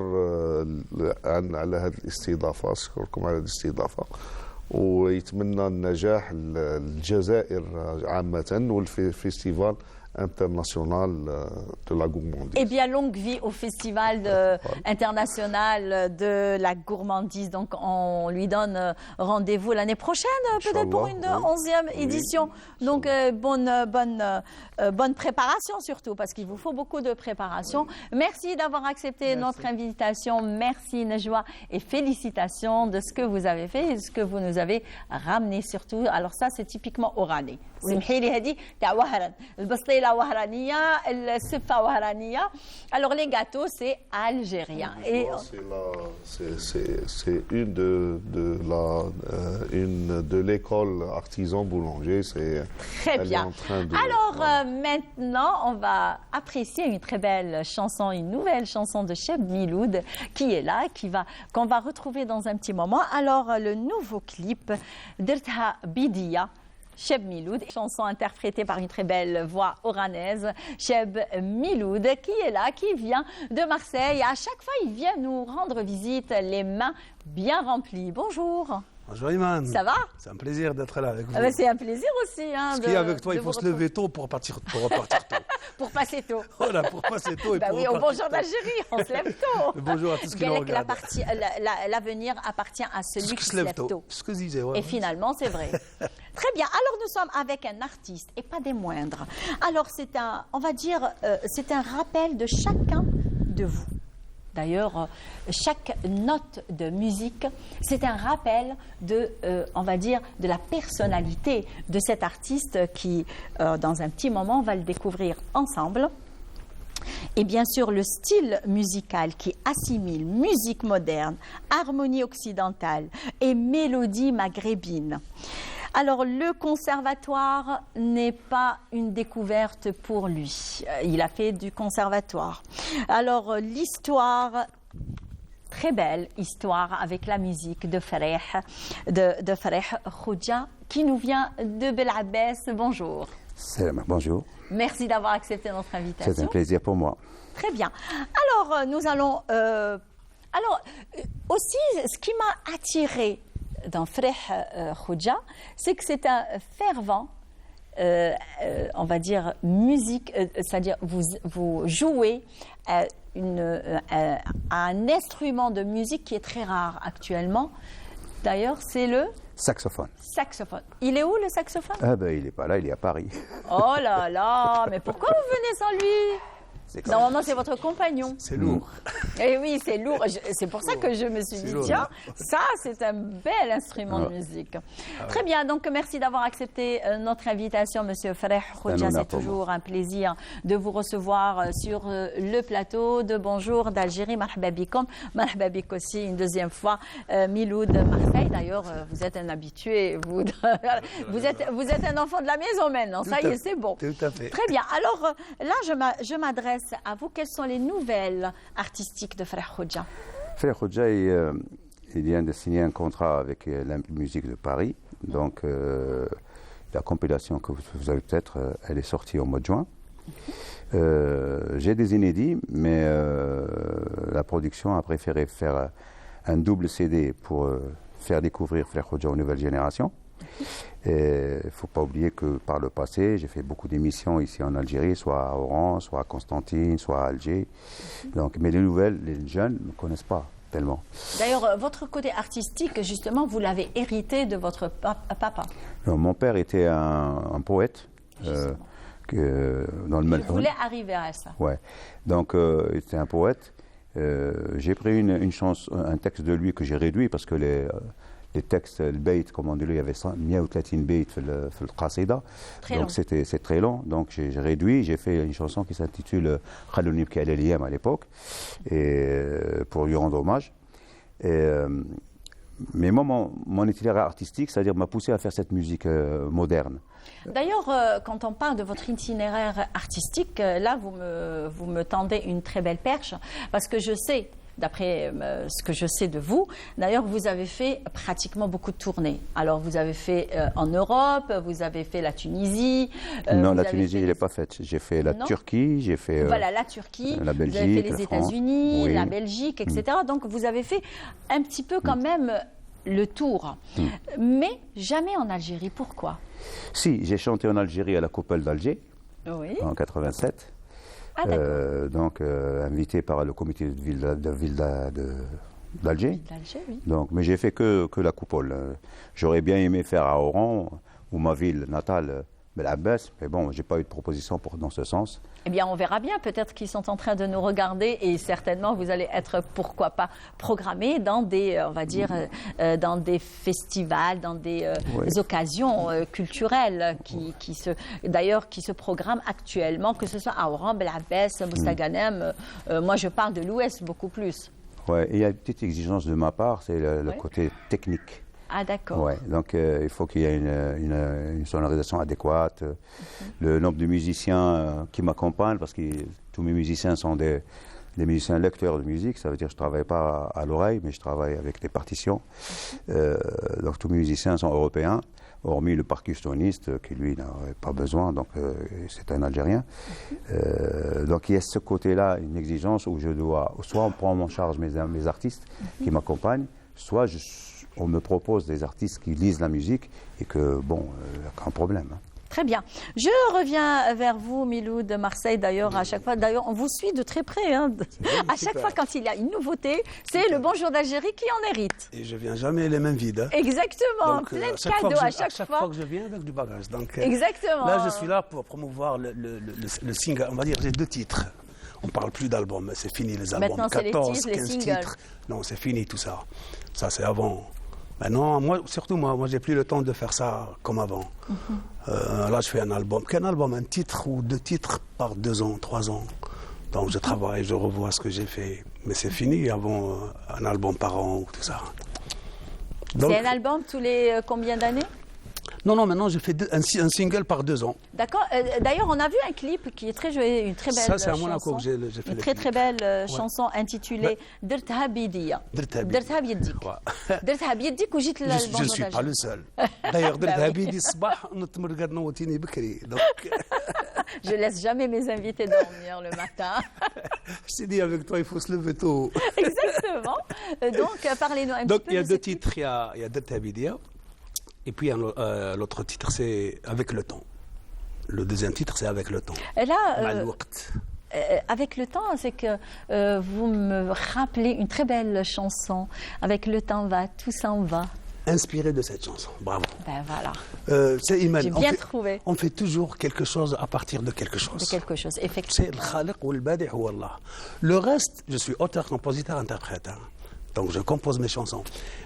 على هذه الاستضافه. اشكركم على الاستضافه ويتمنى النجاح للجزائر عامه والفيستيفال international de la gourmandise. Eh bien, longue vie au Festival international de la gourmandise. Donc, on lui donne rendez-vous l'année prochaine, peut-être pour une 11e édition. Donc, bonne préparation surtout, parce qu'il vous faut beaucoup de préparation. Merci d'avoir accepté notre invitation. Merci, Najwa, et félicitations de ce que vous avez fait et de ce que vous nous avez ramené surtout. Alors ça, c'est typiquement oranais. سمحيلي هذه تاع وهران البسطيله وهرانيه السفه وهرانيه. Alors les gâteaux c'est algérien et c'est une de l'école artisan boulanger. C'est très bien. Alors maintenant on va apprécier une très belle chanson, une nouvelle chanson de Cheb Miloud qui est là, qu'on va retrouver dans un petit moment. Alors le nouveau clip Dirtha Bidia Cheb Miloud, chanson interprétée par une très belle voix oranaise. Cheb Miloud qui est là, qui vient de Marseille. À chaque fois, il vient nous rendre visite, les mains bien remplies. Bonjour. Bonjour Iman. Ça va? C'est un plaisir d'être là avec vous. Ah ben c'est un plaisir aussi. Hein, Ce qui est avec toi, il faut se lever tôt pour repartir tôt. Pour passer tôt. Voilà, pour passer tôt et bah pour oui, au bonjour d'Algérie, on se lève tôt. Bonjour à tous qui nous regardent. L'avenir appartient à celui qui se lève tôt. Ce que je disais, ouais. Et finalement, c'est vrai. Très bien. Alors, nous sommes avec un artiste, et pas des moindres. Alors, on va dire, c'est un rappel de chacun de vous. D'ailleurs, chaque note de musique, c'est un rappel de, on va dire, de la personnalité de cet artiste qui, dans un petit moment, on va le découvrir ensemble. Et bien sûr, le style musical qui assimile musique moderne, harmonie occidentale et mélodie maghrébine. Alors, le conservatoire n'est pas une découverte pour lui. Il a fait du conservatoire. Alors, l'histoire, très belle histoire avec la musique de Fareh Khoudja, qui nous vient de Bel Abbès. Bonjour. Bonjour. Merci d'avoir accepté notre invitation. C'est un plaisir pour moi. Très bien. Alors, nous allons... aussi, ce qui m'a attiré dans Fareh Khoudja, c'est que c'est un fervent, on va dire, musique, c'est-à-dire vous jouez un instrument de musique qui est très rare actuellement. D'ailleurs, c'est le saxophone. Saxophone. Il est où le saxophone? Il n'est pas là, il est à Paris. Oh là là, mais pourquoi vous venez sans lui? Normalement, c'est votre compagnon. C'est lourd. Eh oui, c'est lourd. C'est pour ça que je me suis dit, tiens, ça, c'est un bel instrument de musique. Très bien, donc merci d'avoir accepté notre invitation, Monsieur Fareh Khoudja. C'est toujours un plaisir de vous recevoir sur le plateau de Bonjour d'Algérie. Marhaba bikom. Marhaba bik aussi une deuxième fois. Miloud Marseille, d'ailleurs, vous êtes un habitué. Vous êtes un enfant de la maison maintenant. Ça y est, c'est bon. Tout à fait. Très bien. Alors là, je m'adresse à vous. Quelles sont les nouvelles artistiques de Fareh Khoudja? Fareh Khoudja, il vient de signer un contrat avec la musique de Paris. Donc, la compilation que vous avez peut-être, elle est sortie au mois de juin. J'ai des inédits, mais la production a préféré faire un double CD pour faire découvrir Fareh Khoudja aux nouvelles générations. Il ne faut pas oublier que par le passé, j'ai fait beaucoup d'émissions ici en Algérie, soit à Oran, soit à Constantine, soit à Alger. Donc, mais les nouvelles, les jeunes ne connaissent pas tellement. D'ailleurs, votre côté artistique, justement, vous l'avez hérité de votre papa. Alors, mon père était un poète dans le Malhoun. Vous voulez arriver à ça? Ouais. Donc, il était un poète. J'ai pris un texte de lui que j'ai réduit parce que les textes, le bayt, comme on dit, il y avait 130 bayt dans le qasida. Donc c'est très long. Donc j'ai réduit, j'ai fait une chanson qui s'intitule Khalou Nibki ala Liyam à l'époque, pour lui rendre hommage. Mais moi, mon itinéraire artistique, c'est-à-dire m'a poussé à faire cette musique moderne. D'ailleurs, quand on parle de votre itinéraire artistique, là, vous me tendez une très belle perche, parce que je sais, d'après ce que je sais de vous, d'ailleurs, vous avez fait pratiquement beaucoup de tournées. Alors, vous avez fait en Europe, vous avez fait la Tunisie. Non, la Tunisie, je ne l'ai pas faite. J'ai fait la Turquie, j'ai fait la Turquie, la Belgique, vous avez fait les États-Unis, oui, la Belgique, etc. Donc, vous avez fait un petit peu quand même le tour. Mais jamais en Algérie. Pourquoi? Si, j'ai chanté en Algérie à la Coupole d'Alger, en 87. Donc invité par le comité de ville d'Alger. Oui. Donc, mais j'ai fait que la coupole. J'aurais bien aimé faire à Oran, ou ma ville natale, Bel Abbès, mais bon, j'ai pas eu de proposition dans ce sens. Eh bien, on verra bien. Peut-être qu'ils sont en train de nous regarder et certainement vous allez être, pourquoi pas, programmés dans des, on va dire, dans des festivals, dans des occasions culturelles qui se programment actuellement, que ce soit à Oran, Bel Abbès, Mostaganem. Moi, je parle de l'Ouest beaucoup plus. Oui, il y a une petite exigence de ma part, c'est le côté technique. Ah, d'accord. Ouais, donc il faut qu'il y ait une sonorisation adéquate. Le nombre de musiciens qui m'accompagnent, parce que tous mes musiciens sont des musiciens lecteurs de musique, ça veut dire que je ne travaille pas à l'oreille, mais je travaille avec des partitions. Donc tous mes musiciens sont européens, hormis le percussionniste qui lui n'aurait pas besoin, donc c'est un Algérien. Donc il y a ce côté-là, une exigence où je dois, soit on prend en charge mes artistes qui m'accompagnent, soit on me propose des artistes qui lisent la musique et que, bon, aucun problème. Très bien. Je reviens vers vous, Miloud de Marseille, d'ailleurs, à chaque fois. D'ailleurs, on vous suit de très près. Hein. À chaque fois, quand il y a une nouveauté, c'est le Bonjour d'Algérie qui en hérite. Et je viens jamais les mains vides. Hein. Exactement. Donc, plein de cadeaux à chaque fois que je viens avec du bagage. Donc, exactement. Là, je suis là pour promouvoir le single. On va dire, j'ai 2 titres. On ne parle plus d'albums, c'est fini les albums. Maintenant, 14, 15 titres. Non, c'est fini tout ça. Ça, c'est avant. Maintenant, moi, j'ai plus le temps de faire ça comme avant. Là, je fais un album. Qu'un album, un titre ou 2 titres par 2 ans, 3 ans. Donc je travaille, je revois ce que j'ai fait. Mais c'est fini avant un album par an ou tout ça. C'est un album tous les combien d'années? Non, maintenant je fais un single par 2 ans. D'accord. D'ailleurs, on a vu un clip qui est très joli, une très belle chanson. Ça, c'est à Monaco que j'ai fait. Une très belle chanson intitulée Dirtha Bidia. Dirtha Biedik. Dirtha Biedik ou جيت للبون. Je ne suis pas le seul. D'ailleurs, Dirtha Biedik الصباح نتمرقد نوتيني بكري. Je laisse jamais mes invités dormir le matin. Je t'ai dit, avec toi, il faut se lever tôt. Exactement. Donc, parlez-nous un petit peu. Donc, il y a 2 titres. Il y a Dirtha Bidia. Et puis l'autre titre, c'est Avec le temps. Le deuxième titre, c'est Avec le temps. Et là, avec le temps, c'est que vous me rappelez une très belle chanson. Avec le temps va, tout s'en va. Inspiré de cette chanson, bravo. Ben voilà. C'est Iman. J'ai bien trouvé. On fait toujours quelque chose à partir de quelque chose. De quelque chose, effectivement. C'est le khaliq ou le badi' ou Allah. Le reste, je suis auteur, compositeur, interprète. Donc je compose mes chansons.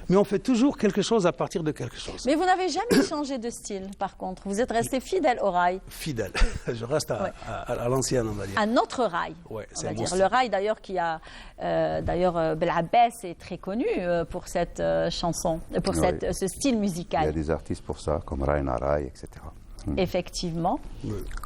Mais on fait toujours quelque chose à partir de quelque chose. Mais vous n'avez jamais changé de style, par contre. Vous êtes resté fidèle au rail. Fidèle. Je reste à l'ancienne, on va dire. À notre rail. Oui, c'est on va dire. Le rail, d'ailleurs, qui a... d'ailleurs, Belabbès est très connu pour cette chanson, pour ce style musical. Il y a des artistes pour ça, comme Raina Rai, etc. Effectivement.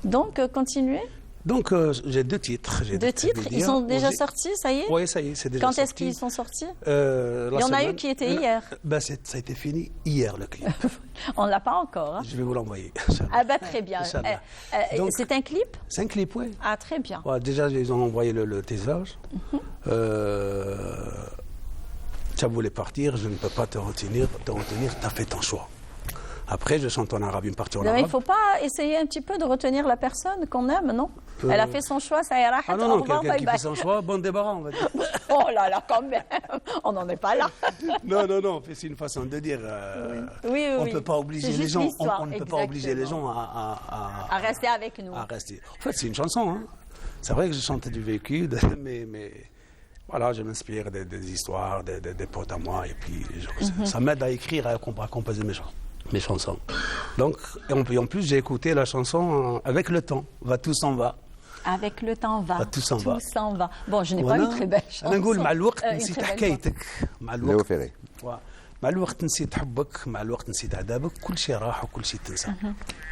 Donc, continuez. Donc, j'ai 2 titres. Deux titres, ils sont déjà sortis, ça y est? Oui, ça y est, c'est déjà sorti. Quand est-ce qu'ils sont sortis? Il y en a eu qui étaient hier. Ça a été fini hier, le clip. On ne l'a pas encore. Hein? Je vais vous l'envoyer. Ah bah très bien. C'est un clip? C'est un clip, oui. Ah, très bien. Ouais, déjà, ils ont envoyé le teaser. Ça voulait partir, je ne peux pas te retenir, tu as fait ton choix. Après, je chante en arabe, une partie en arabe. Il ne faut pas essayer un petit peu de retenir la personne qu'on aime, non? Elle a fait son choix, ça ira. Ah non, quelqu'un qui fait son choix, bon débarras, on va dire. Oh là là, quand même, on n'en est pas là. Non, c'est une façon de dire. Oui. On ne peut pas obliger les gens. On ne peut pas obliger les gens à rester avec nous. À rester. En fait, c'est une chanson. Hein. C'est vrai que je chantais du vécu, mais voilà, je m'inspire des histoires, des potes à moi, et puis ça m'aide à écrire, à composer mes chansons. Donc, en plus, j'ai écouté la chanson Avec le temps, va tout s'en va. Avec le temps va, tout s'en va. Bon, je n'ai pas une très belle chanson. نقول مع الوقت نسيت حكايتك مع الوقت. Léo Ferré. مع الوقت نسيت حبك مع الوقت نسيت عذابك كل شيء راح وكل شيء تنسى.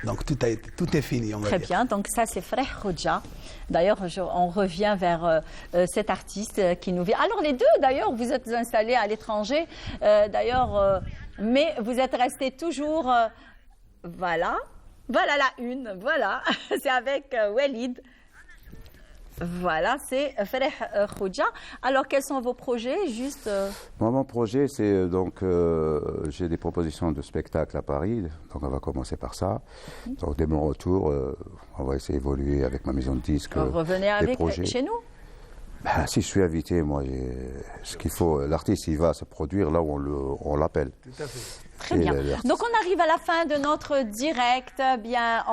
Donc tout est fini, on va dire. Très bien, donc ça c'est Frère Khoja. D'ailleurs, on revient vers cet artiste qui nous vient. Alors les deux, d'ailleurs, vous êtes installés à l'étranger. D'ailleurs, mais vous êtes restés toujours... Voilà la une, voilà. C'est avec Walid. Voilà, c'est Frère Khoja. Alors, quels sont vos projets, juste Moi, mon projet, c'est donc, j'ai des propositions de spectacles à Paris, donc on va commencer par ça. Donc, dès mon retour, on va essayer d'évoluer avec ma maison de disques. Revenez avec chez nous si je suis invité, moi, ce qu'il faut, l'artiste, il va se produire là où on l'appelle. Tout à fait. Très bien. Donc on arrive à la fin de notre direct. Bien,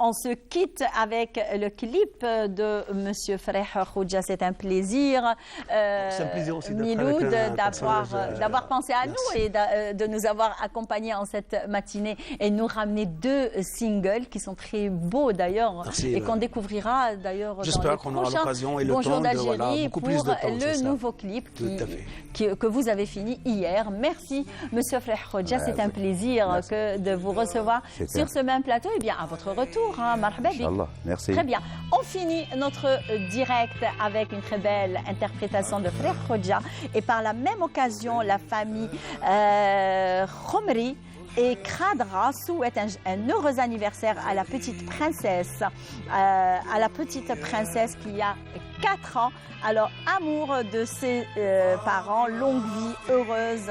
on se quitte avec le clip de Monsieur Frère Khoja. C'est un plaisir, c'est un plaisir aussi Miloud, d'avoir pensé à nous et de nous avoir accompagnés en cette matinée et nous ramener 2 singles qui sont très beaux d'ailleurs et qu'on découvrira d'ailleurs dans J'espère qu'on aura l'occasion et le Bonjour temps d'Algérie beaucoup plus de temps, le nouveau clip que vous avez fini hier. Merci Monsieur Frère Khoja, c'est un plaisir de vous recevoir sur ce même plateau. Et bien, à votre retour, marhaba bik. Inch'Allah, merci. Très bien. On finit notre direct avec une très belle interprétation de Frère Khoja. Et par la même occasion, la famille Khomri et Khadra souhaite un heureux anniversaire à la petite princesse, qui a 4 ans. Alors, amour de ses parents, longue vie heureuse.